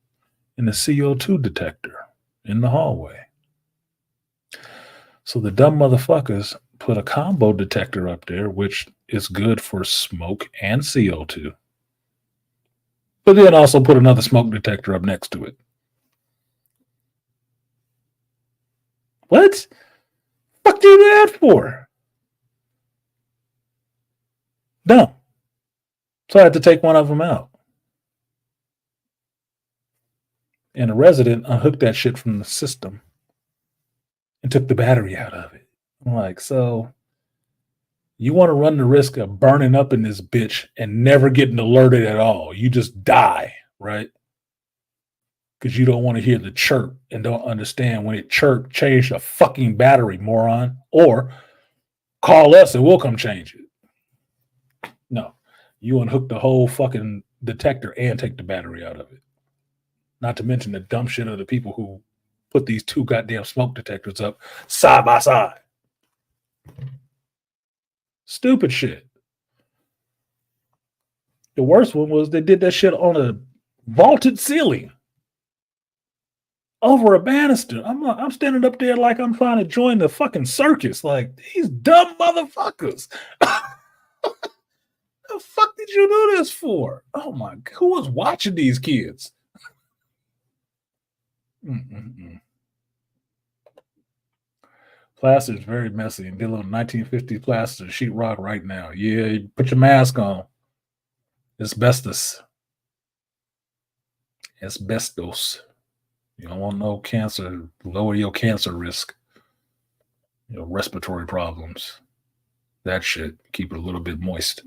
and a CO2 detector in the hallway. So the dumb motherfuckers put a combo detector up there, which is good for smoke and CO2. But then also put another smoke detector up next to it. What? Fuck you that for? Dumb. So I had to take one of them out. And a resident unhooked that shit from the system and took the battery out of it. I'm like, so you want to run the risk of burning up in this bitch and never getting alerted at all. You just die, right? Because you don't want to hear the chirp and don't understand when it chirped, change the fucking battery, moron. Or call us and we'll come change it. No, you unhook the whole fucking detector and take the battery out of it. Not to mention the dumb shit of the people who put these two goddamn smoke detectors up side by side. Stupid shit. The worst one was they did that shit on a vaulted ceiling over a banister. I'm standing up there like I'm trying to join the fucking circus. Like, these dumb motherfuckers. The fuck did you do this for? Oh my, who was watching these kids? Plaster is very messy and dealing with 1950s plaster sheetrock right now. Yeah, put your mask on. Asbestos. You don't want no cancer. Lower your cancer risk. You know, respiratory problems. That shit. Keep it a little bit moist.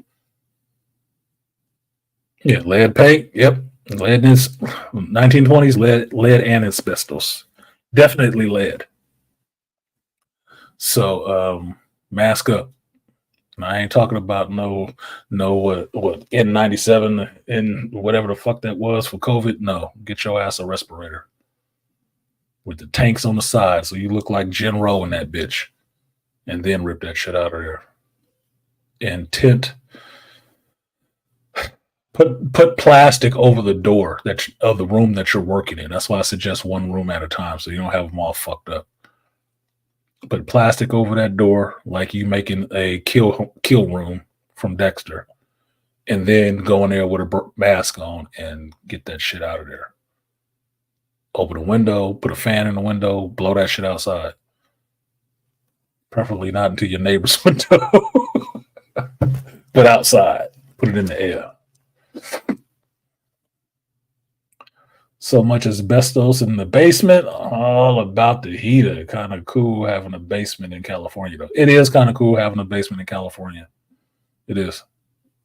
Yeah, lead paint. Yep. Lead is 1920s lead and asbestos. Definitely lead. So mask up. I ain't talking about no what N97 and whatever the fuck that was for COVID. No, get your ass a respirator with the tanks on the side so you look like Jen Rowe in that bitch, and then rip that shit out of there. And tint. Put plastic over the door of the room that you're working in. That's why I suggest one room at a time so you don't have them all fucked up. Put plastic over that door like you making a kill room from Dexter, and then go in there with a mask on and get that shit out of there. Open a window, put a fan in the window, blow that shit outside. Preferably not into your neighbor's window, but outside. Put it in the air. So much asbestos in the basement. All about the heater. Kind of cool having a basement in California, though. It is kind of cool having a basement in California. It is.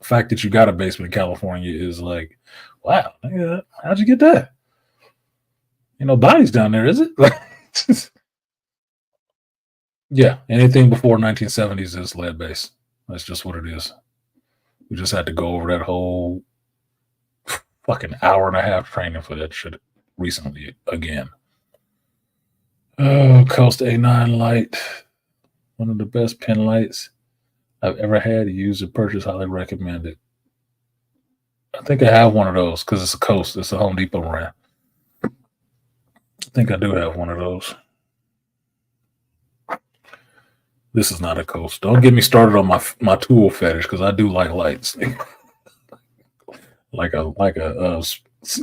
The fact that you got a basement in California is like, wow, how'd you get that? You know, bodies down there, is it? Yeah, anything before 1970s is lead based. That's just what it is. We just had to go over that whole fucking hour and a half training for that shit recently again. Oh, Coast A9 light. One of the best pen lights I've ever had to use or purchase. Highly recommended. I think I have one of those because it's a Coast. It's a Home Depot brand. I think I do have one of those. This is not a Coast. Don't get me started on my tool fetish because I do like lights. like a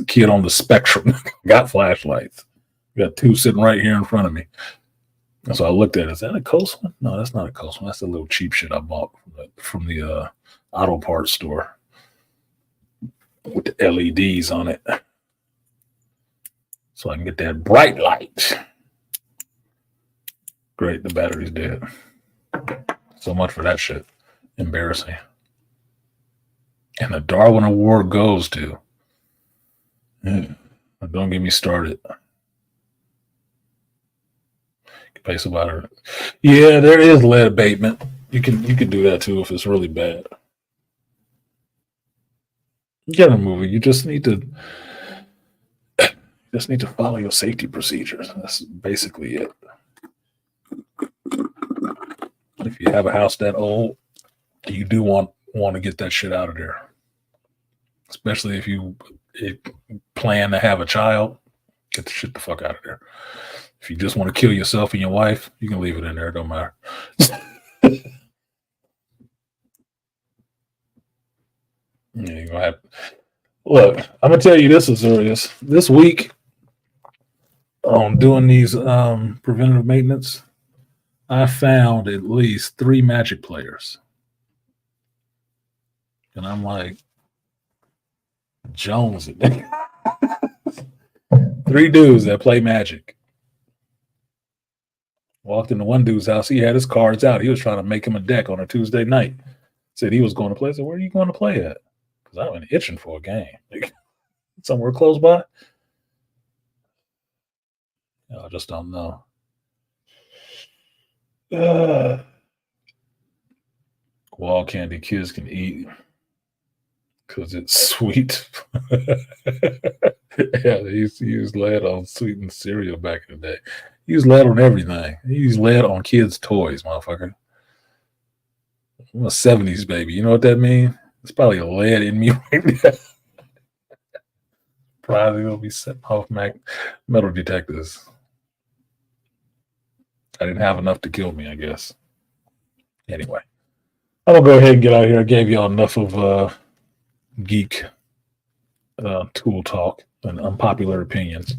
kid on the spectrum. Got flashlights. Got two sitting right here in front of me. And so I looked at it. Is that a Coast one? No, that's not a Coast one. That's a little cheap shit I bought from the auto parts store with the LEDs on it. So I can get that bright light. Great, the battery's dead. So much for that shit. Embarrassing. And the Darwin Award goes to. Don't get me started. Place about it. Yeah, there is lead abatement. You can do that too if it's really bad. Get a movie. You just need to follow your safety procedures. That's basically it. If you have a house that old, you do want to get that shit out of there. Especially if you plan to have a child, get the shit the fuck out of there. If you just want to kill yourself and your wife, you can leave it in there. It don't matter. Yeah, you're gonna have. Look, I'm gonna tell you this, Azurius. This week, on doing these preventative maintenance, I found at least 3 Magic players, and I'm like, Jones, 3 dudes that play Magic. Walked into one dude's house. He had his cards out. He was trying to make him a deck on a Tuesday night. Said he was going to play. I said, where are you going to play at? Because I've been itching for a game. Like, somewhere close by? I just don't know. Wall candy kids can eat because it's sweet. Yeah, they used to use lead on sweetened cereal back in the day. He used lead on everything. He used lead on kids' toys, motherfucker. I'm a 70s baby. You know what that means? It's probably a lead in me right now. Probably will be setting off metal detectors. I didn't have enough to kill me, I guess. Anyway, I'm going to go ahead and get out of here. I gave y'all enough of geek tool talk and unpopular opinions.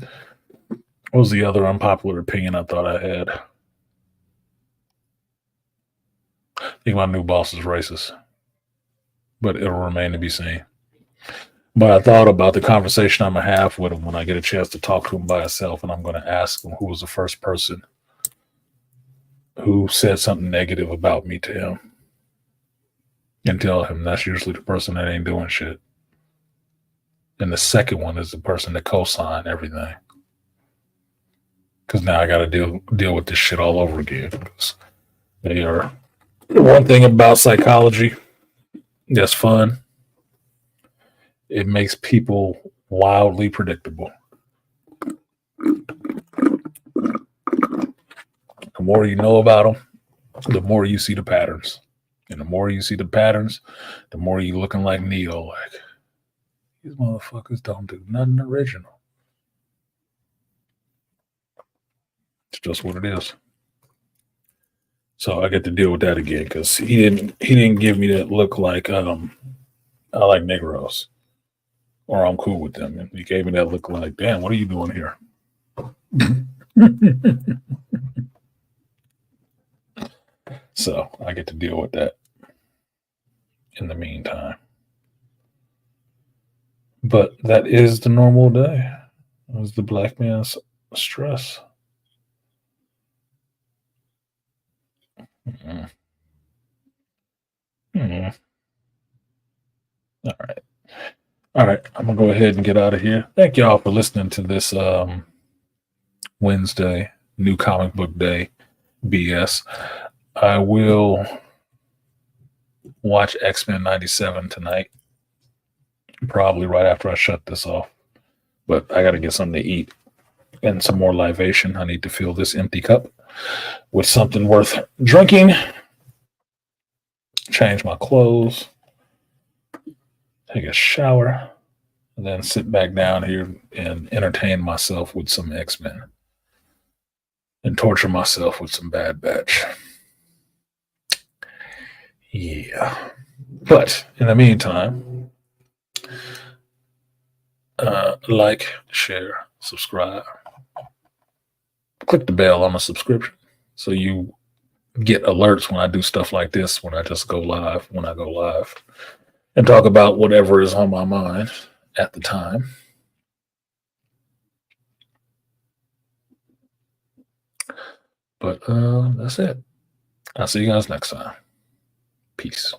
What was the other unpopular opinion I thought I had? I think my new boss is racist, but it'll remain to be seen. But I thought about the conversation I'm going to have with him when I get a chance to talk to him by himself, and I'm going to ask him who was the first person who said something negative about me to him, and tell him that's usually the person that ain't doing shit. And the second one is the person that co-signed everything. Because now I got to deal with this shit all over again. Because they are one thing about psychology that's fun. It makes people wildly predictable. The more you know about them, the more you see the patterns. And the more you see the patterns, the more you looking like Neo. Like, these motherfuckers don't do nothing original. It's just what it is. So I get to deal with that again because he didn't give me that look like I like Negroes or I'm cool with them. And he gave me that look like, damn, what are you doing here? So I get to deal with that in the meantime. But that is the normal day. It was the black man's stress. Mm. Mm. All right. All right. I'm going to go ahead and get out of here. Thank y'all for listening to this Wednesday, new comic book day BS. I will watch X-Men 97 tonight, probably right after I shut this off. But I got to get something to eat and some more libation. I need to fill this empty cup with something worth drinking, change my clothes, take a shower, and then sit back down here and entertain myself with some X-Men and torture myself with some Bad Batch. Yeah. But in the meantime, like, share, subscribe, click the bell on the subscription so you get alerts when I do stuff like this, when I just go live, when I go live and talk about whatever is on my mind at the time. But that's it. I'll see you guys next time. Peace.